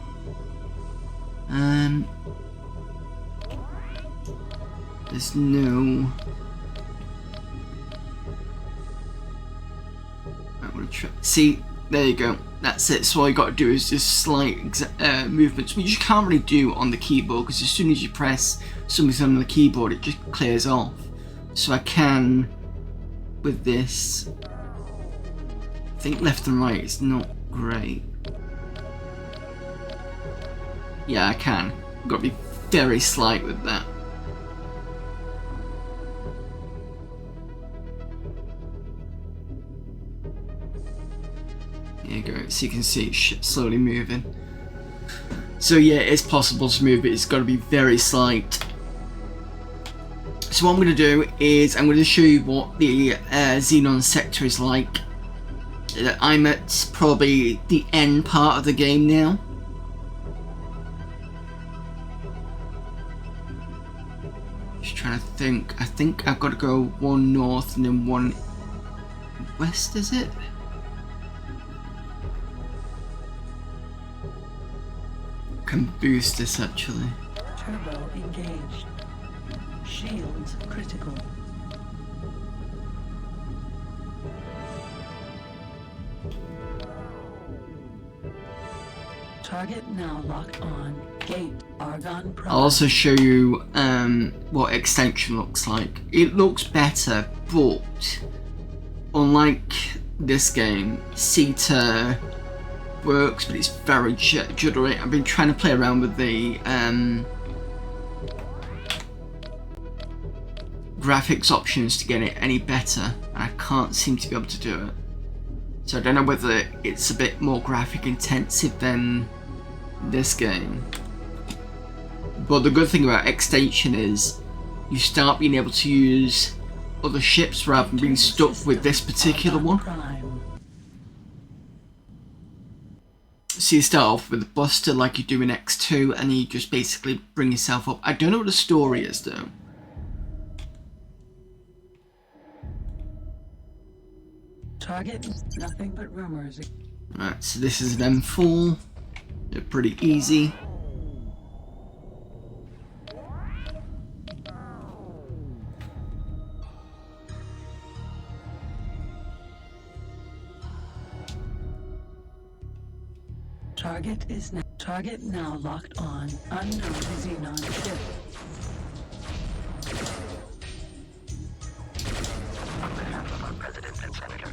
There's no... I'm gonna try. See, there you go. That's it. So all you got to do is just slight movements, which you can't really do on the keyboard, because as soon as you press something on the keyboard, it just clears off. So I can, with this, I think left and right is not great. Yeah, I can. Got to be very slight with that. There you go. So you can see it slowly moving. So yeah, it's possible to move it. It's got to be very slight. So what I'm going to do is I'm going to show you what the Xenon sector is like. I'm at probably the end part of the game now. Just trying to think. I think I've got to go 1 north and then 1 west, is it? Can boost this actually. Turbo engaged. Shields critical. Target now locked on. Gate Argon Prime. I'll also show you what extension looks like. It looks better, but unlike this game, CETA works, but it's very juddery. I've been trying to play around with the graphics options to get it any better, and I can't seem to be able to do it. So I don't know whether it's a bit more graphic intensive than this game. But the good thing about extension is you start being able to use other ships rather than being stuck with this particular one. So you start off with a Buster like you do in X2, and you just basically bring yourself up. I don't know what the story is though. Target nothing but rumors. Right, so this is an M4. They're pretty easy. Target now locked on. Unknown Xenon ship. On behalf of our President and Senator,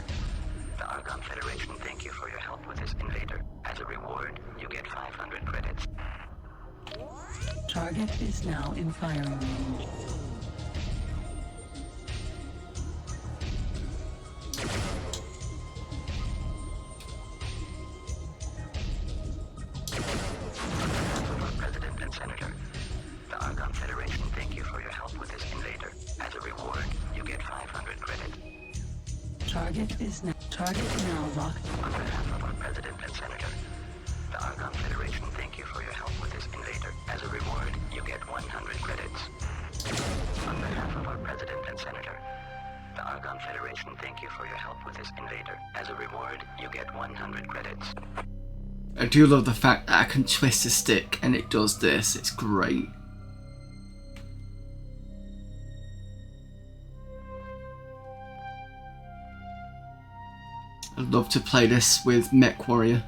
the Argon Federation thank you for your help with this invader. As a reward, you get 500 credits. Target is now in firing range. President and Senator, the Argon Federation thank you for your help with this invader. As a reward, you get 500 credits. Target now locked. On behalf of our President and Senator, the Argon Federation thank you for your help with this invader. As a reward, you get 100 credits. On behalf of our President and Senator, the Argon Federation thank you for your help with this invader. As a reward, you get 100 credits. I do love the fact that I can twist a stick and it does this. It's great. I'd love to play this with Mech Warrior,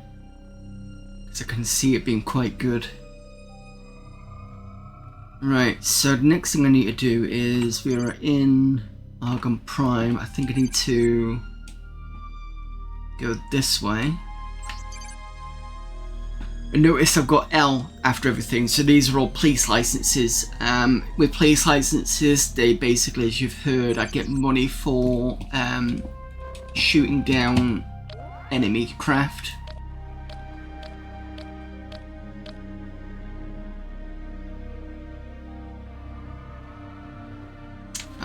because I can see it being quite good. Right, so the next thing I need to do is we are in Argon Prime. I think I need to go this way. And notice I've got L after everything, so these are all police licenses. With police licenses, they basically, as you've heard, I get money for shooting down enemy craft.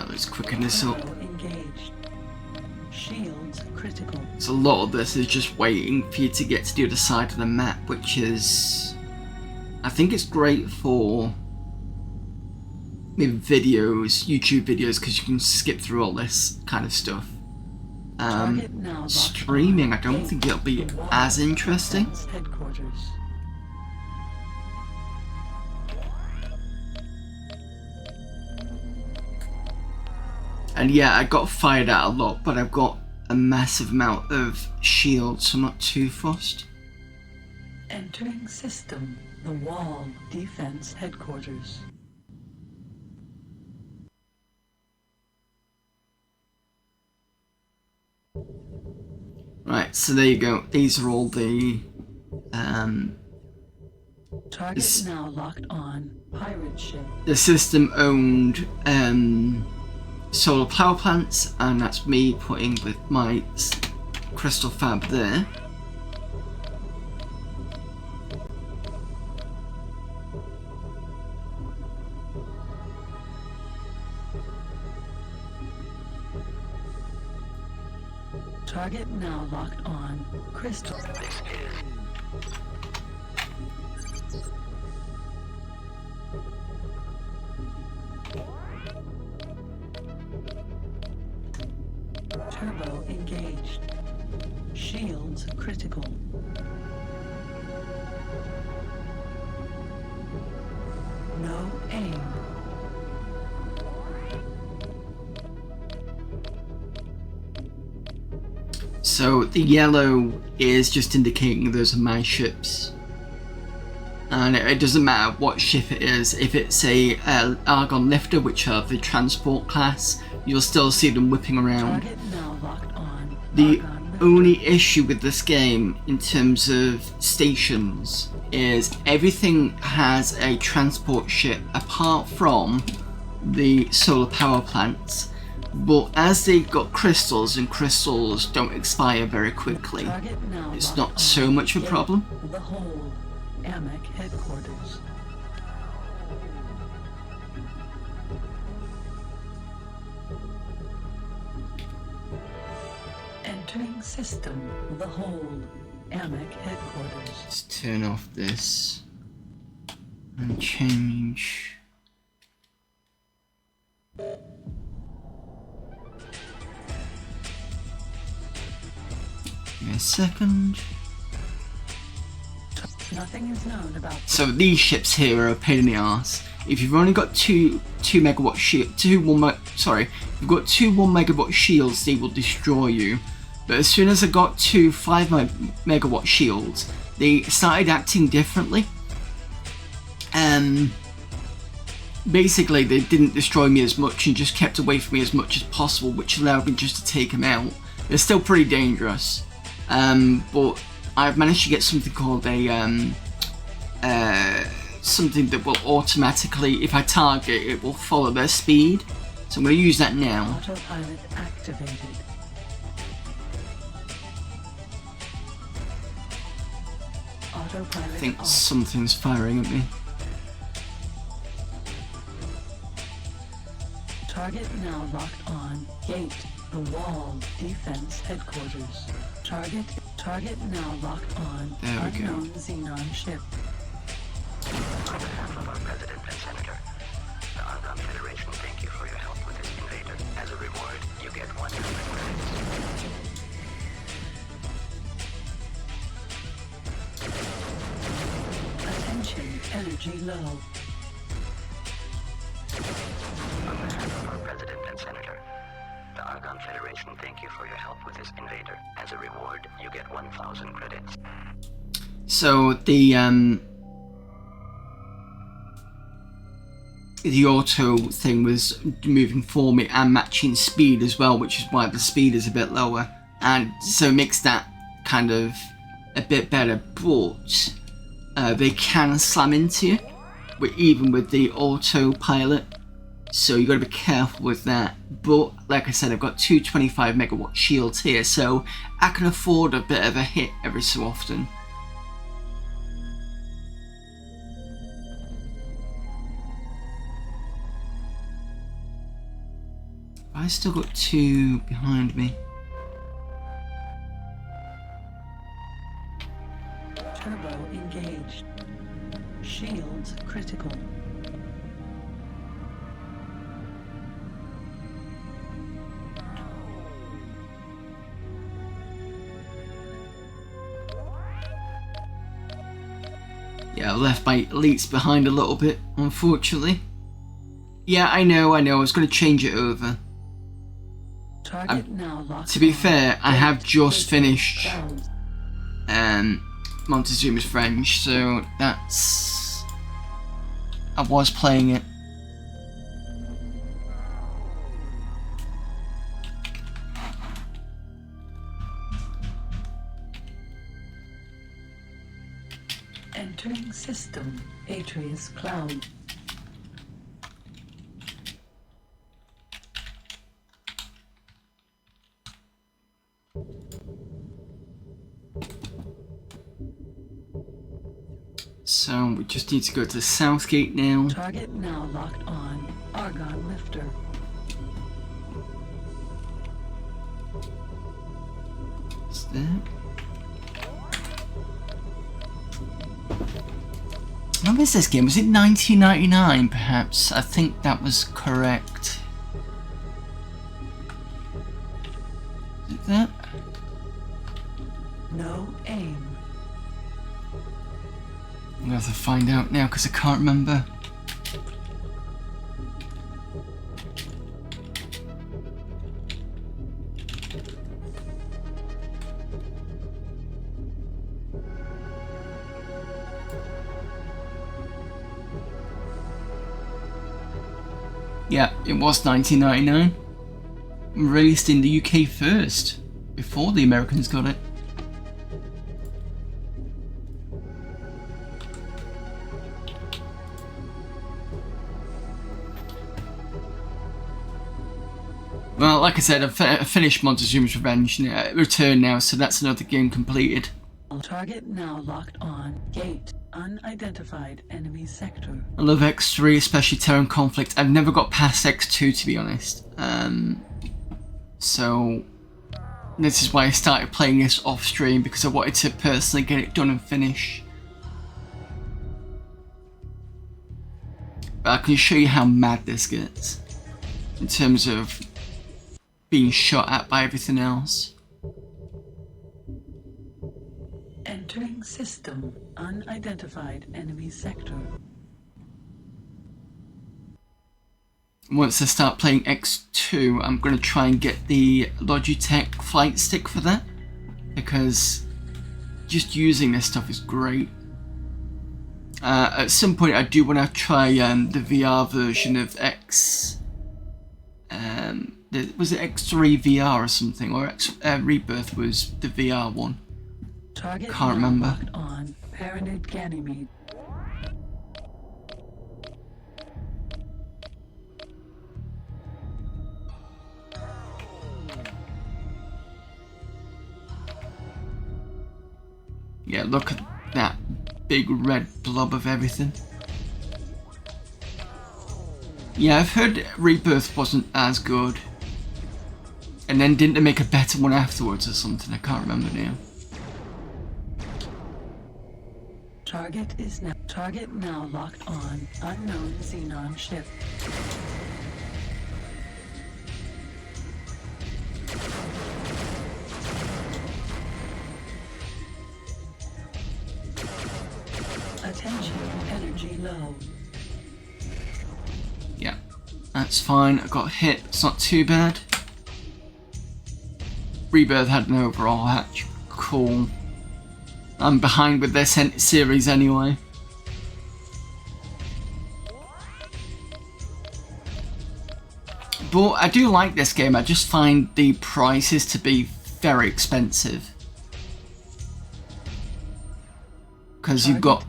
Let's quicken this up. Engaged. Shields critical. So a lot of this is just waiting for you to get to the other side of the map, which is, I think it's great for maybe videos, YouTube videos, because you can skip through all this kind of stuff. Streaming, I don't think it'll be as interesting. Headquarters. And yeah, I got fired at a lot, but I've got a massive amount of shields, so I'm not too fussed. Entering system. The Wall Defense Headquarters. Right, so there you go. These are all the Target now locked on. Pirate ship. the system-owned solar power plants, and that's me putting with my crystal fab there. Target now locked on. Crystal. Turbo engaged. Shields critical. No aim. So the yellow is just indicating those are my ships, and it doesn't matter what ship it is. If it's a Argon Lifter, which are the transport class, you'll still see them whipping around. Target now locked on. The Argon Lifter. only issue with this game in terms of stations is everything has a transport ship apart from the solar power plants. But as they've got crystals, and crystals don't expire very quickly, Target now it's locked not on. so much of a problem. The whole AMEC headquarters. Entering system. The whole AMEC headquarters. Let's turn off this and change. Give me a second. Nothing is known about. So these ships here are a pain in the arse. If you've only got two megawatt shield, if you've got two 1 megawatt shields, they will destroy you. But as soon as I got two 5 megawatt shields, they started acting differently. Basically, they didn't destroy me as much and just kept away from me as much as possible, which allowed me just to take them out. They're still pretty dangerous, but I've managed to get something called a something that will automatically, if I target, it will follow their speed. So I'm going to use that now. Autopilot activated. Autopilot I think off. something's firing at me. Target now locked on. Gate. The Wall Defense Headquarters. Target now locked on. There we go. Unknown Xenon ship. On behalf of our President and Senator, the Argon Federation thank you for your help with this invader. As a reward, you get 100 credits. Attention, energy low. On behalf of our President and Senator, the Argon Federation thank you for your help with this invader. As a reward, you get 1,000 credits. the auto thing was moving for me and matching speed as well, which is why the speed is a bit lower, and so it makes that kind of a bit better. But they can slam into you, even with the autopilot, so you got to be careful with that. But like I said, I've got two 25 megawatt shields here, so I can afford a bit of a hit every so often. I still got two behind me. Turbo engaged. Shields critical. Yeah, I left my elites behind a little bit, unfortunately. Yeah, I know, I was going to change it over. Target now locked To be on. fair, I have just finished Bound. Montezuma's French, so that's... I was playing it. Entering system. Atreus Cloud. So we just need to go to the south gate now. Target now locked on. Argon lifter. What's that? When was this game? Was it 1999 perhaps? I think that was correct. Is it that? No aim. I'm gonna have to find out now because I can't remember. Yeah, it was 1999. Released in the UK first, before the Americans got it. Well, like I said, I've finished Montezuma's Revenge, Return now, so that's another game completed. Target now locked on. Gate. Unidentified enemy sector. I love X3, especially Terran Conflict. I've never got past X2, to be honest. So this is why I started playing this off stream, because I wanted to personally get it done and finish. But I can show you how mad this gets in terms of being shot at by everything else. Entering system. Unidentified enemy sector. Once I start playing X2, I'm going to try and get the Logitech flight stick for that, because just using this stuff is great. At some point I do want to try the VR version of X... was it X3 VR or something, or Rebirth was the VR one. Target Can't now remember. locked on. Paranid Ganymede. Yeah, look at that big red blob of everything. Yeah, I've heard Rebirth wasn't as good. And then didn't they make a better one afterwards or something? I can't remember now. Target now locked on. Unknown Xenon ship. Attention, energy low. Yeah, that's fine. I got hit. It's not too bad. Rebirth had an overall hatch. Cool. I'm behind with their series anyway. But I do like this game. I just find the prices to be very expensive. Because you've got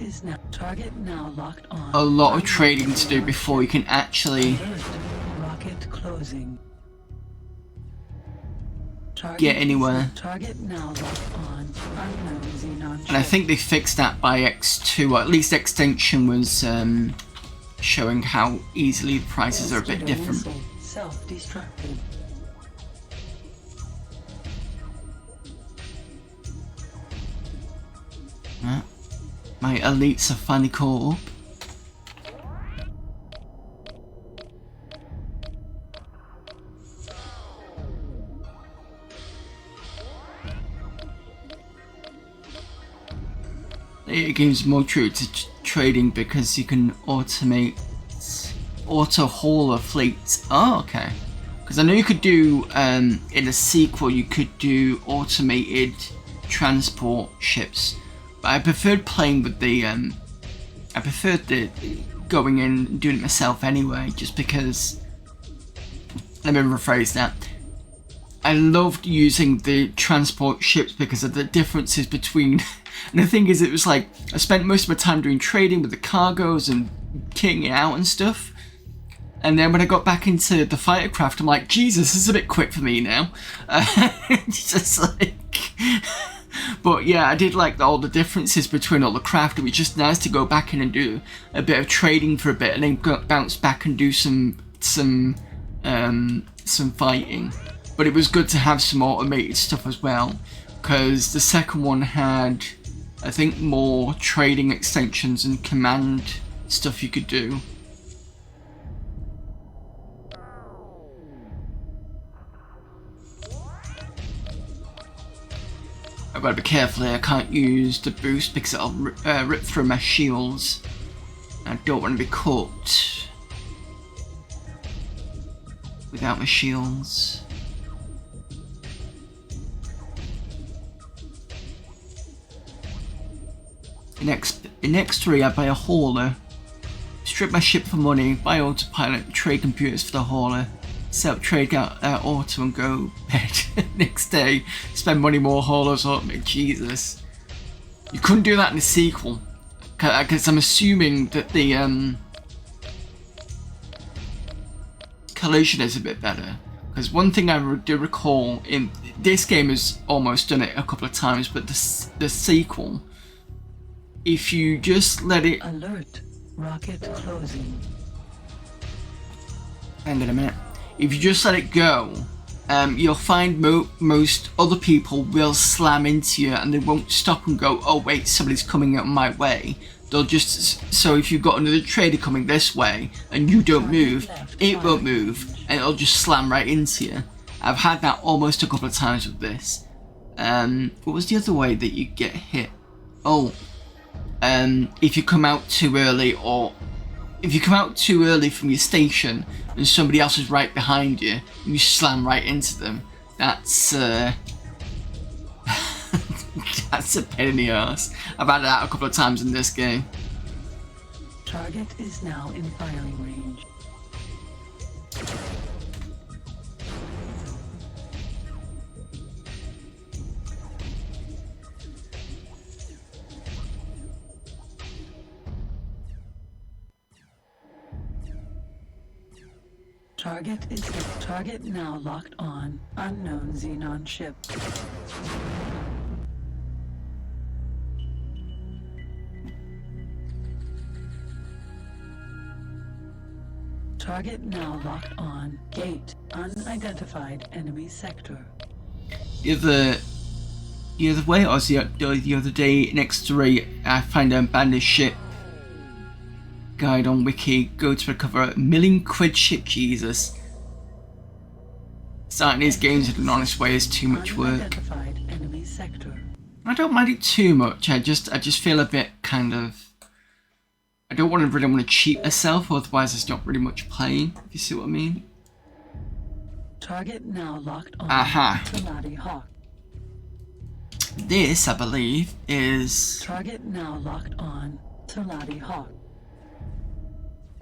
Target now locked on. a lot of trading to do before you can actually Rocket closing. get anywhere. Target now locked on. Unknown xenon And I think they fixed that by X2, or at least Extinction was showing how easily the prices are a bit different. Self-destructed. Yeah. My elites are finally caught up. It gives more truth to trading because you can automate auto-haul a fleet. Oh, okay. Because I know you could do, in a sequel, you could do automated transport ships. But I preferred playing with the, I preferred the going in and doing it myself anyway, just because, let me rephrase that. I loved using the transport ships because of the differences between, and the thing is, it was like, I spent most of my time doing trading with the cargoes and kitting it out and stuff. And then when I got back into the fighter craft, I'm like, Jesus, this is a bit quick for me now. It's just like, but yeah, I did like all the differences between all the craft. It was just nice to go back in and do a bit of trading for a bit, and then bounce back and do some fighting. But it was good to have some automated stuff as well, because the second one had, I think, more trading extensions and command stuff you could do. I've got to be careful here. I can't use the boost because it'll rip through my shields. I don't want to be caught without my shields. In X3, I buy a hauler, strip my ship for money, buy autopilot, trade computers for the hauler, set up trade auto and go bed. Next day, spend money more haulers on me. Jesus. You couldn't do that in the sequel, because I'm assuming that the collision is a bit better. Because one thing I do recall, in this game has almost done it a couple of times, but the sequel, if you just let it... Alert. Rocket closing. Hang on a minute. If you just let it go, you'll find most other people will slam into you and they won't stop and go, oh wait, somebody's coming out my way. They'll just... So if you've got another trader coming this way and you don't move, it won't move and it'll just slam right into you. I've had that almost a couple of times with this. What was the other way that you get hit? Oh... if you come out too early, or if you come out too early from your station and somebody else is right behind you, and you slam right into them, that's that's a pain in the arse. I've had that a couple of times in this game. Target is now in firing range. Target now locked on. Unknown xenon ship. Target now locked on. Gate. Unidentified enemy sector. The other way, or was the other day next to I find an abandoned ship. Guide on wiki, go to recover a £1 million ship. Jesus. Starting these games in an honest way is too much work. Enemy sector. I don't mind it too much. I just feel a bit kind of... I don't really want to cheat myself, otherwise there's not really much playing, if you see what I mean. Target now locked on. Aha. Trinati Hawk. This, I believe, is... Target now locked on. Trinati Hawk.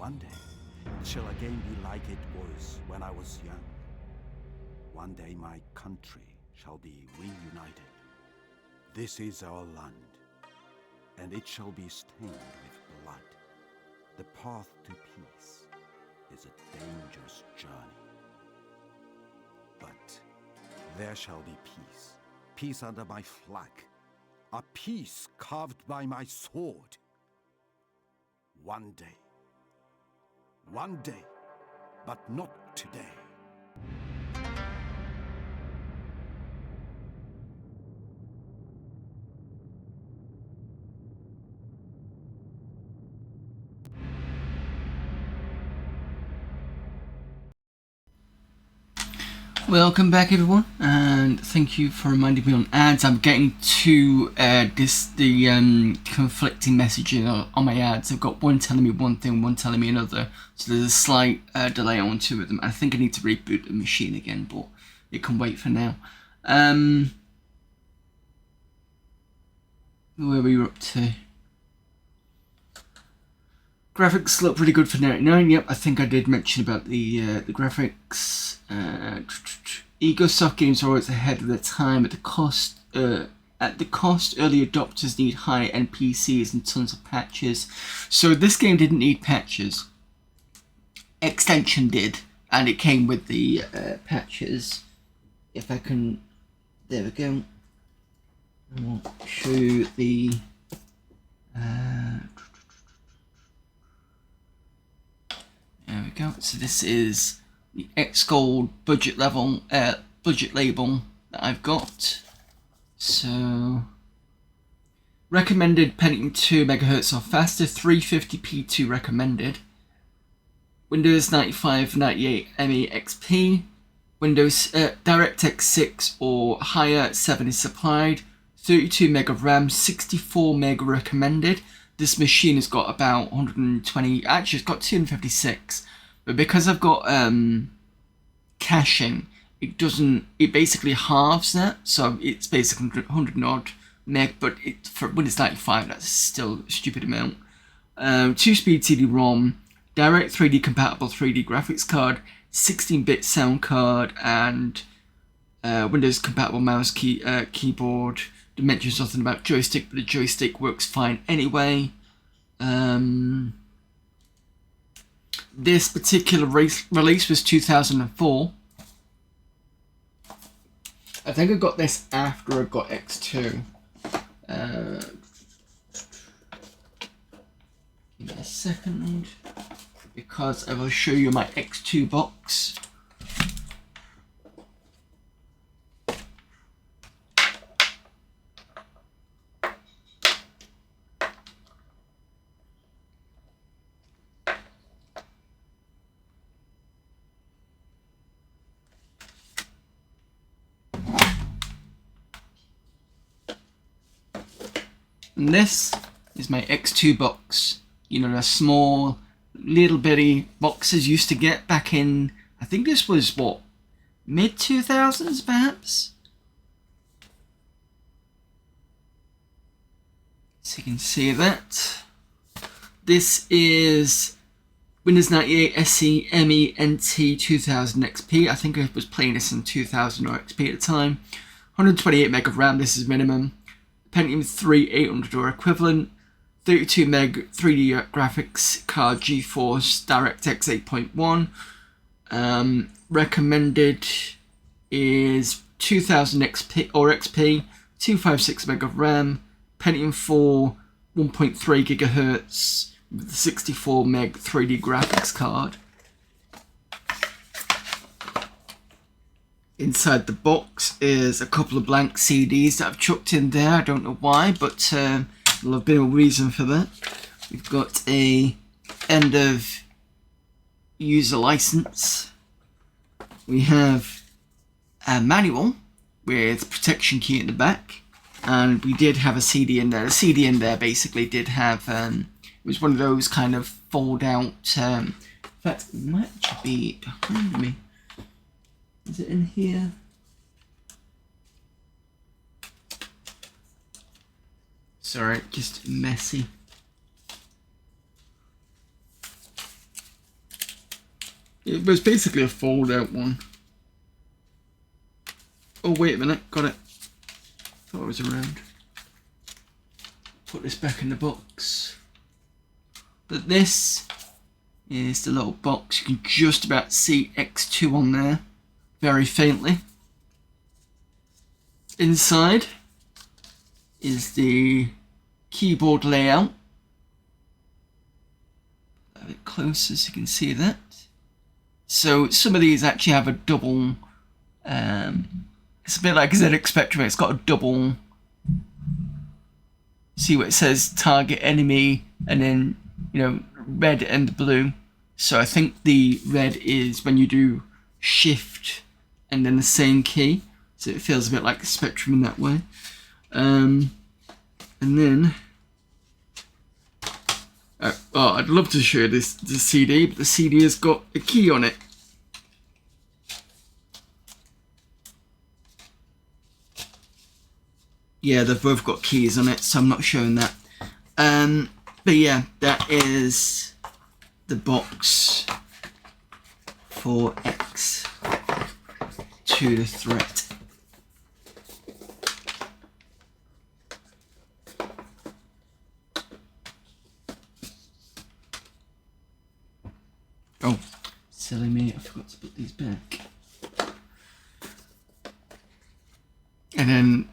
One day, it shall again be like it was when I was young. One day my country shall be reunited. This is our land, and it shall be stained with blood. The path to peace is a dangerous journey. But there shall be peace. Peace under my flag. A peace carved by my sword. One day. One day, but not today. Welcome back, everyone, and thank you for reminding me on ads. I'm getting to the conflicting messaging on my ads. I've got one telling me one thing, one telling me another, so there's a slight delay on two of them. I think I need to reboot the machine again, but it can wait for now. Where were we up to? Graphics look pretty good for 99. Yep, I think I did mention about the graphics. EgoSoft games are always ahead of their time at the cost. Early adopters need high-end PCs and tons of patches. So this game didn't need patches. Extension did, and it came with the patches. If I can, there we go. I will show you the. There we go. So this is the X Gold budget label that I've got. So recommended Pentium 2 MHz or faster, 350p2 recommended. Windows 95 98 ME XP. Windows DirectX 6 or higher 7 is supplied. 32 meg of RAM, 64 meg recommended. This machine has got about 120, actually it's got 256, but because I've got caching, it basically halves that, so it's basically 100 odd meg, but for Windows 95 that's still a stupid amount. 2-speed CD-ROM, direct 3D compatible 3D graphics card, 16-bit sound card, and Windows compatible mouse keyboard. Mentions nothing about joystick, but the joystick works fine anyway. This particular release was 2004. I think I got this after I got X2. Give me a second, because I will show you my X2 box. And this is my X2 box. You know, the small, little bitty boxes used to get back in, I think this was, what, mid-2000s perhaps? So you can see that. This is Windows 98 SE ME NT 2000 XP. I think I was playing this in 2000 or XP at the time. 128 meg of RAM, this is minimum. Pentium 3 800 or equivalent, 32 meg 3D graphics card GeForce DirectX 8.1. Recommended is 2000 XP or XP, 256 meg of RAM, Pentium 4 1.3 gigahertz with 64 meg 3D graphics card. Inside the box is a couple of blank CDs that I've chucked in there. I don't know why, but there'll have been a reason for that. We've got a end of user license. We have a manual with protection key in the back, and we did have a CD in there. The CD in there basically did have it was one of those kind of fold out. In fact, it might actually be behind me. Is it in here? Sorry, just messy. It was basically a fold-out one. Oh, wait a minute. Got it. Thought it was around. Put this back in the box. But this is the little box. You can just about see X2 on there. Very faintly. Inside is the keyboard layout. A bit closer so you can see that. So some of these actually have a double, it's a bit like ZX Spectrum, it's got a double, see what it says, target enemy, and then, you know, red and blue. So I think the red is when you do shift and then the same key, so it feels a bit like a Spectrum in that way. And then, oh, I'd love to show you the CD, but the CD has got a key on it. Yeah, they've both got keys on it, so I'm not showing that. But yeah, that is the box for X to the threat. Oh, silly me, I forgot to put these back. And then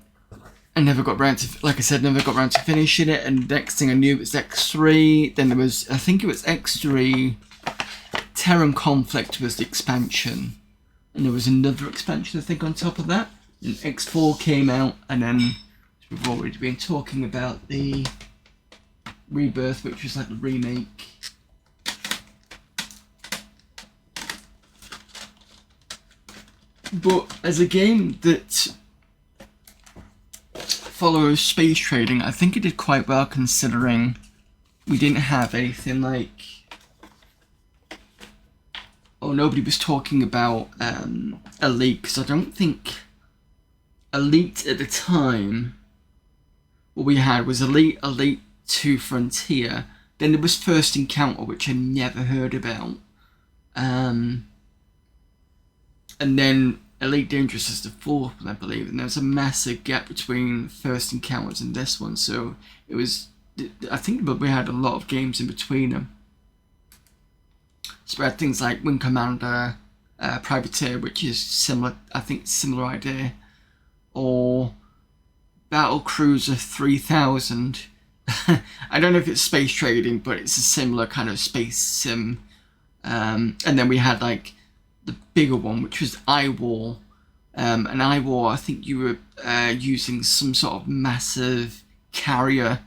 I never got around to, like I said, never got around to finishing it, and next thing I knew it was X3, then there was, I think it was X3, Terran Conflict was the expansion, and there was another expansion I think on top of that, and X4 came out, and then we've already been talking about the Rebirth, which was like the remake. But as a game that follows space trading, I think it did quite well considering we didn't have anything like, oh, nobody was talking about Elite, because I don't think Elite at the time, what we had was Elite, Elite 2 Frontier, then there was First Encounter, which I never heard about, and then Elite Dangerous is the fourth one, I believe, and there was a massive gap between First Encounters and this one, so it was, I think, but we had a lot of games in between them. So we had things like Wing Commander, Privateer, which is similar, I think, similar idea, or Battle Cruiser 3000. I don't know if it's space trading, but it's a similar kind of space sim. And then we had like the bigger one, which was iWar. And iWar, I think you were using some sort of massive carrier,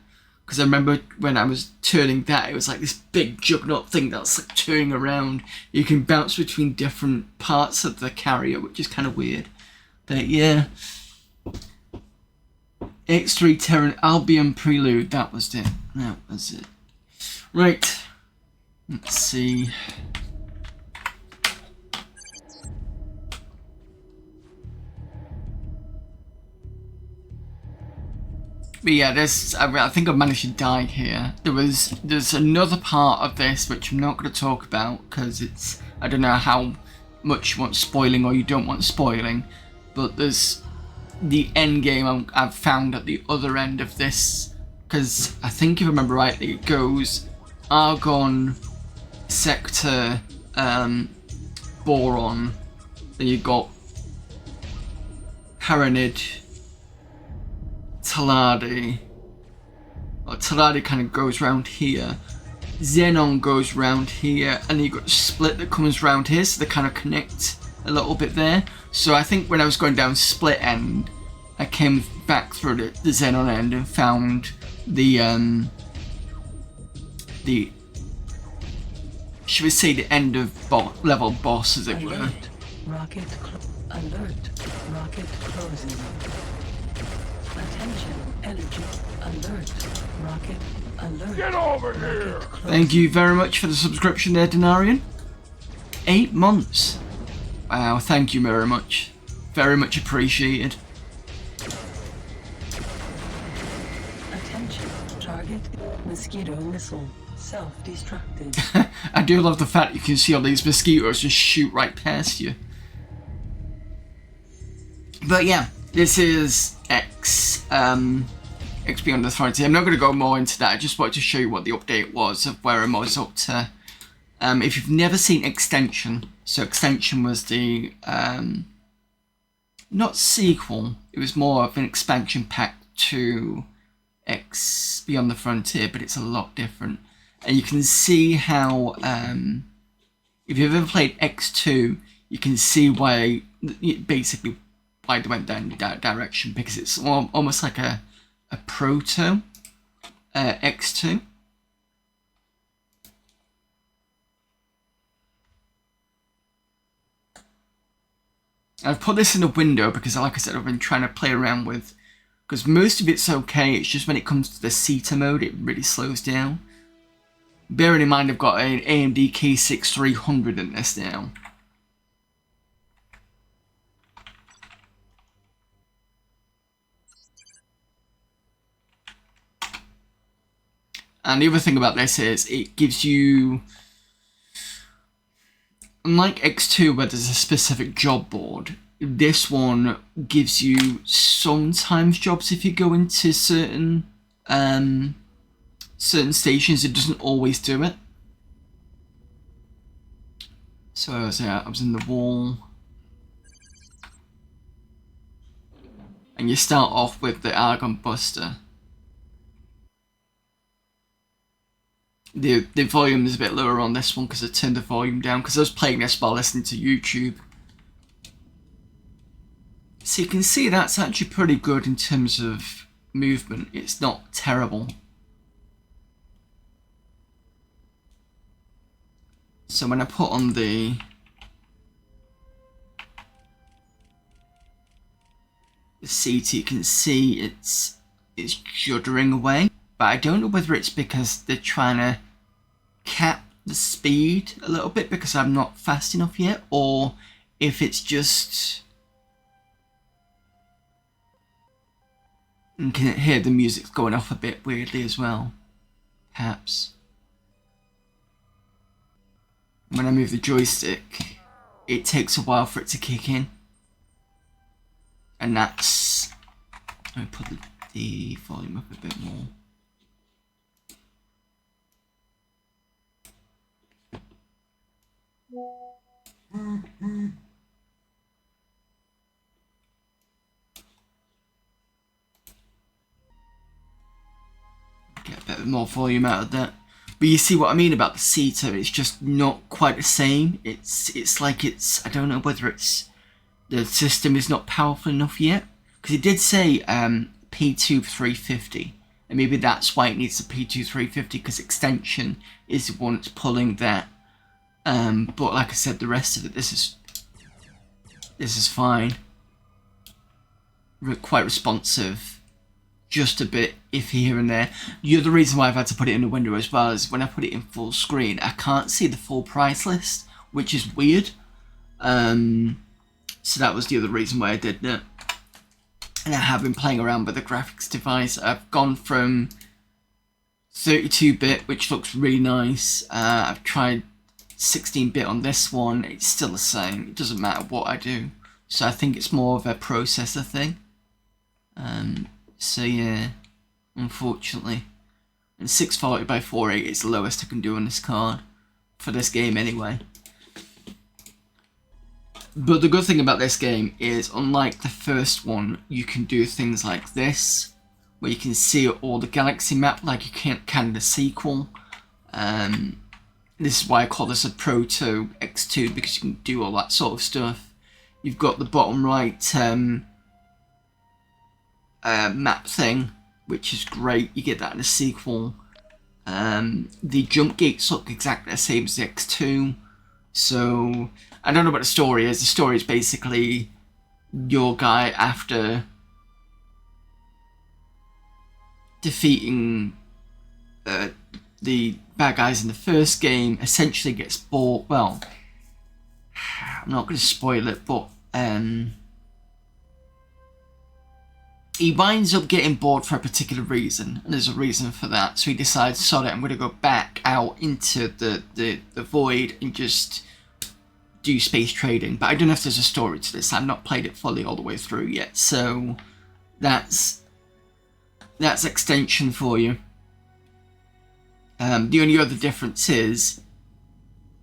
because I remember when I was turning that, it was like this big juggernaut thing that's like turning around. You can bounce between different parts of the carrier, which is kind of weird. But yeah, X3 Terran Albion Prelude, that was it. That was it. Right, let's see. But yeah, I think I managed to die here. There's another part of this which I'm not going to talk about because it's, I don't know how much you want spoiling or you don't want spoiling, but there's the end game I've found at the other end of this, because I think if I remember rightly, it goes Argon, Sector, Boron, then you've got Paranid, Taladi, or Taladi kind of goes round here, Xenon goes round here, and then you've got Split that comes round here, so they kind of connect a little bit there. So I think when I was going down Split end, I came back through the Xenon end and found the should we say the end of level boss, as it were. Rocket alert. Rocket closing. Attention. Energy alert. Rocket alert. Get over here! Thank you very much for the subscription there, Denarian. 8 months. Wow, thank you very much. Very much appreciated. Attention. Target mosquito missile self-destructed. I do love the fact you can see all these mosquitoes just shoot right past you. But yeah, this is X Beyond the Frontier. I'm not going to go more into that. I just wanted to show you what the update was of where I was up to. If you've never seen Extension, so Extension was the not sequel, it was more of an expansion pack to X Beyond the Frontier, but it's a lot different. And you can see how, if you've ever played X2, you can see why, basically, why they went down that direction, because it's almost like a proto X2. I've put this in the window because, like I said, I've been trying to play around with, because most of it's okay, it's just when it comes to the CETA mode, it really slows down. Bearing in mind I've got an AMD K6300 in this now. And the other thing about this is it gives you, unlike X2 where there's a specific job board, this one gives you sometimes jobs if you go into certain stations. It doesn't always do it. So I was in the wall. And you start off with the Argon Buster. The volume is a bit lower on this one because I turned the volume down because I was playing this while listening to YouTube. So you can see that's actually pretty good in terms of movement. It's not terrible. So when I put on the seat, you can see it's juddering away. But I don't know whether it's because they're trying to cap the speed a little bit because I'm not fast enough yet, or if it's just... You can hear the music's going off a bit weirdly as well, perhaps. When I move the joystick, it takes a while for it to kick in. And that's... Let me put the volume up a bit more. Get a bit more volume out of that. But you see what I mean about the CETA, it's just not quite the same. It's like I don't know whether it's the system is not powerful enough yet. Because it did say P2 350. And maybe that's why it needs a P2 350, because Extension is the one that's pulling that. But like I said, the rest of it, this is fine. Quite responsive, just a bit iffy here and there. The other reason why I've had to put it in the window as well is when I put it in full screen, I can't see the full price list, which is weird. So that was the other reason why I did that. And I have been playing around with the graphics device. I've gone from 32-bit, which looks really nice. I've tried 16-bit on this one. It's still the same. It doesn't matter what I do. So I think it's more of a processor thing. So yeah, unfortunately. And 640 by 480 is the lowest I can do on this card. For this game anyway. But the good thing about this game is, unlike the first one, you can do things like this, where you can see all the galaxy map like you can in the sequel. This is why I call this a Proto X2, because you can do all that sort of stuff. You've got the bottom right map thing, which is great. You get that in the sequel. The jump gates look exactly the same as the X2. So, I don't know what the story is. The story is basically your guy, after defeating the bad guys in the first game, essentially gets bought. Well, I'm not going to spoil it, but he winds up getting bored for a particular reason, and there's a reason for that. So he decides, sod it, I'm going to go back out into the void and just do space trading. But I don't know if there's a story to this. I've not played it fully all the way through yet, so that's extension for you. The only other difference is,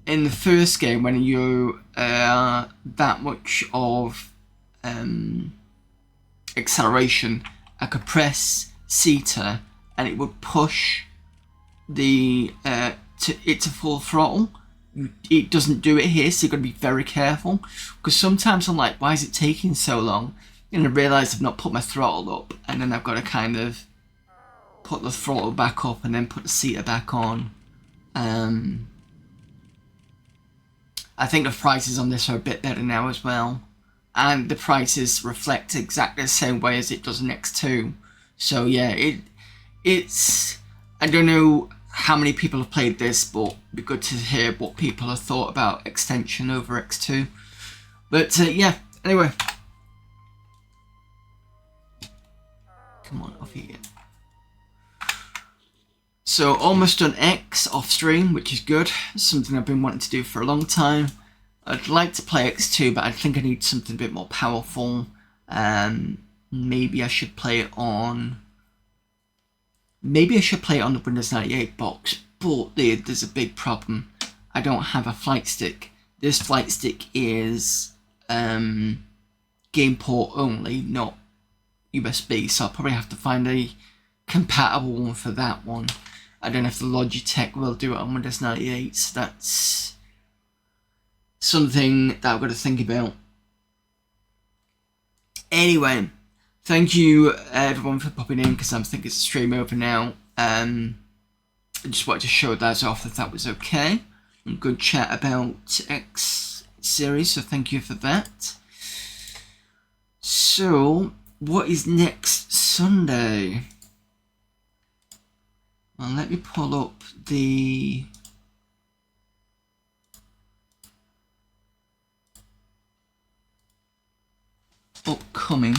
in the first game, when you that much of acceleration, I could press Zeta and it would push the to full throttle. It doesn't do it here, so you've got to be very careful, because sometimes I'm like, why is it taking so long? And I realise I've not put my throttle up, and then I've got to kind of put the throttle back up and then put the Zeta back on. I think the prices on this are a bit better now as well, and the prices reflect exactly the same way as it does in X2. So yeah, it's I don't know how many people have played this, but it'd be good to hear what people have thought about extension over X2. But yeah, anyway, come on, off you get. So almost done X off stream, which is good. Something I've been wanting to do for a long time. I'd like to play X2, but I think I need something a bit more powerful. Maybe I should play it on. Maybe I should play it on the Windows 98 box, but there's a big problem. I don't have a flight stick. This flight stick is game port only, not USB, so I'll probably have to find a compatible one for that one. I don't know if the Logitech will do it on Windows 98, so that's something that I've got to think about. Anyway, thank you everyone for popping in, because I think it's a stream over now. I just wanted to show that off, if that was okay. And good chat about X series, so thank you for that. So, what is next Sunday? Well, let me pull up the upcoming.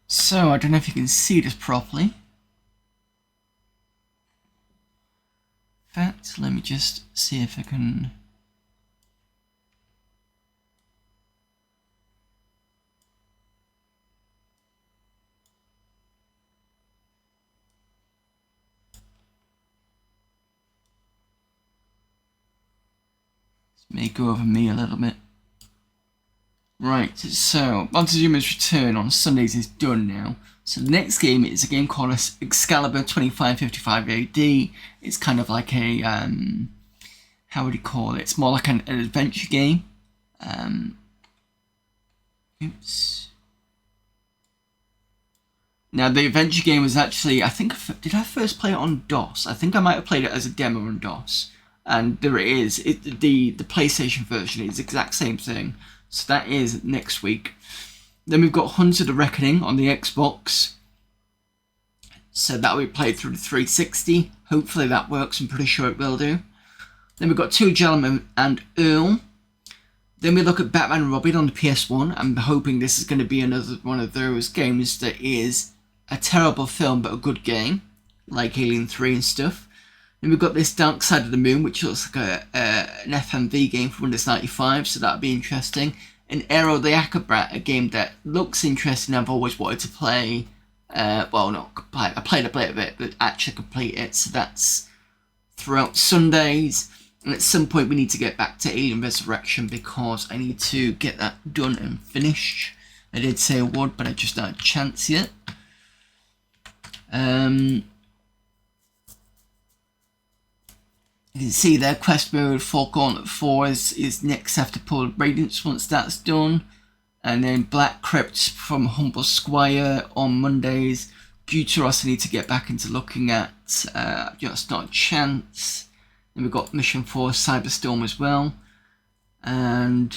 So, I don't know if you can see this properly. In fact, let me just see if I can. This may go over me a little bit. Right, so Montezuma's return on Sundays is done now. So the next game is a game called Excalibur 2555 AD. It's kind of like a, how would you call it? It's more like an adventure game. Oops. Now the adventure game was actually, I think, did I first play it on DOS? I think I might have played it as a demo on DOS. And there it is. The PlayStation version is the exact same thing. So that is next week. Then we've got Hunt of the Reckoning on the Xbox. So that will be played through the 360. Hopefully that works. I'm pretty sure it will do. Then we've got Two Gentlemen and Earl. Then we look at Batman and Robin on the PS1. I'm hoping this is going to be another one of those games that is a terrible film but a good game. Like Alien 3 and stuff. Then we've got this Dark Side of the Moon, which looks like an FMV game for Windows 95, so that'll be interesting. And Aero the Acrobat, a game that looks interesting. I've always wanted to play. Well, not play. I played a bit of it, but actually complete it. So that's throughout Sundays. And at some point, we need to get back to Alien Resurrection, because I need to get that done and finished. I did say I would, but I just not had a chance yet. You can see there, Quest Mode for Gauntlet 4 is next after Polar Radiance once that's done. And then Black Crypt from Humble Squire on Mondays. Guteros I need to get back into looking at, just not a chance. Then we've got Mission 4 Cyberstorm as well. And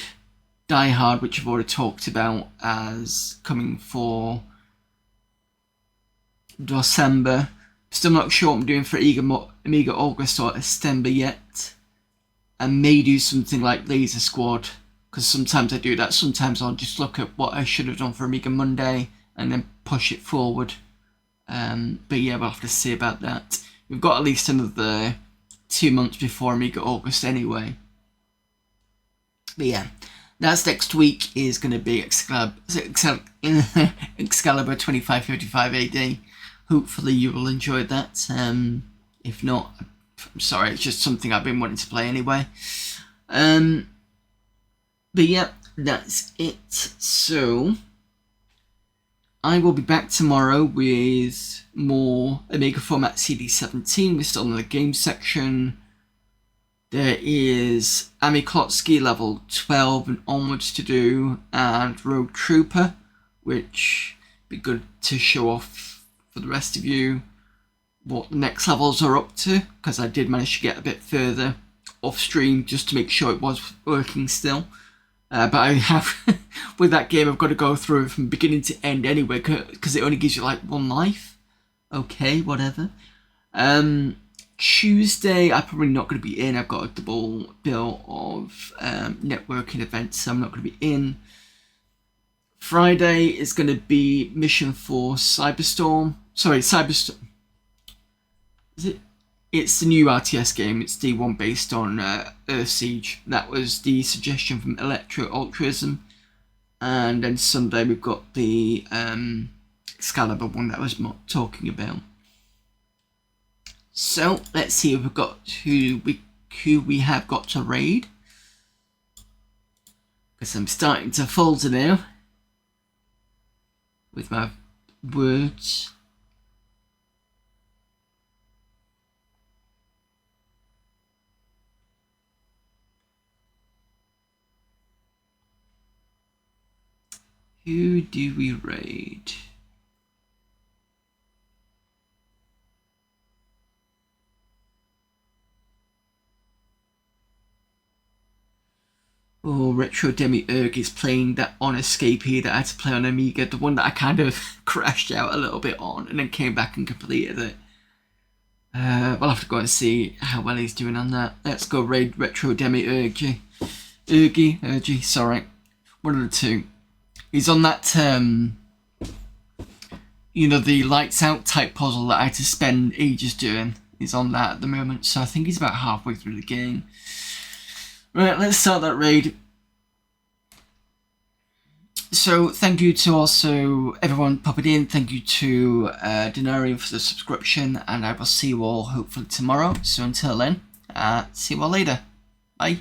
Die Hard, which I've already talked about as coming for December. Still not sure what I'm doing for Amiga August or September yet. I may do something like Laser Squad, because sometimes I do that. Sometimes I'll just look at what I should have done for Amiga Monday and then push it forward. But yeah, we'll have to see about that. We've got at least another 2 months before Amiga August anyway. But yeah, that's next week is going to be Excalibur 2555 AD. Hopefully you will enjoy that. If not, I'm sorry, it's just something I've been wanting to play anyway. But yeah, that's it. So I will be back tomorrow with more Amiga Format CD17. We're still in the game section. There is Amiklotsky level 12 and onwards to do, and Rogue Trooper, which would be good to show off for the rest of you what the next levels are up to, because I did manage to get a bit further off stream just to make sure it was working still. But I have, with that game, I've got to go through it from beginning to end anyway, because it only gives you like one life. Okay, whatever. Tuesday, I'm probably not going to be in. I've got a double bill of networking events, so I'm not going to be in. Friday is going to be Mission 4 Cyberstorm. Sorry, Cyberstorm. Is it? It's the new RTS game. It's the one based on Earth Siege. That was the suggestion from Electro Altruism. And then Sunday we've got the Excalibur one that I was talking about. So let's see if we've got who we have got to raid. Because I'm starting to falter now with my words. Who do we raid? Oh, Retro Demiurge is playing that on Escapee that I had to play on Amiga, the one that I kind of crashed out a little bit on and then came back and completed it. We'll have to go and see how well he's doing on that. Let's go raid Retro Demiurge. Urgy, sorry. One of the two. He's on that, you know, the lights out type puzzle that I had to spend ages doing. He's on that at the moment, so I think he's about halfway through the game. Right, let's start that raid. So, thank you to also everyone popping in. Thank you to Denarian for the subscription, and I will see you all hopefully tomorrow. So until then, see you all later. Bye.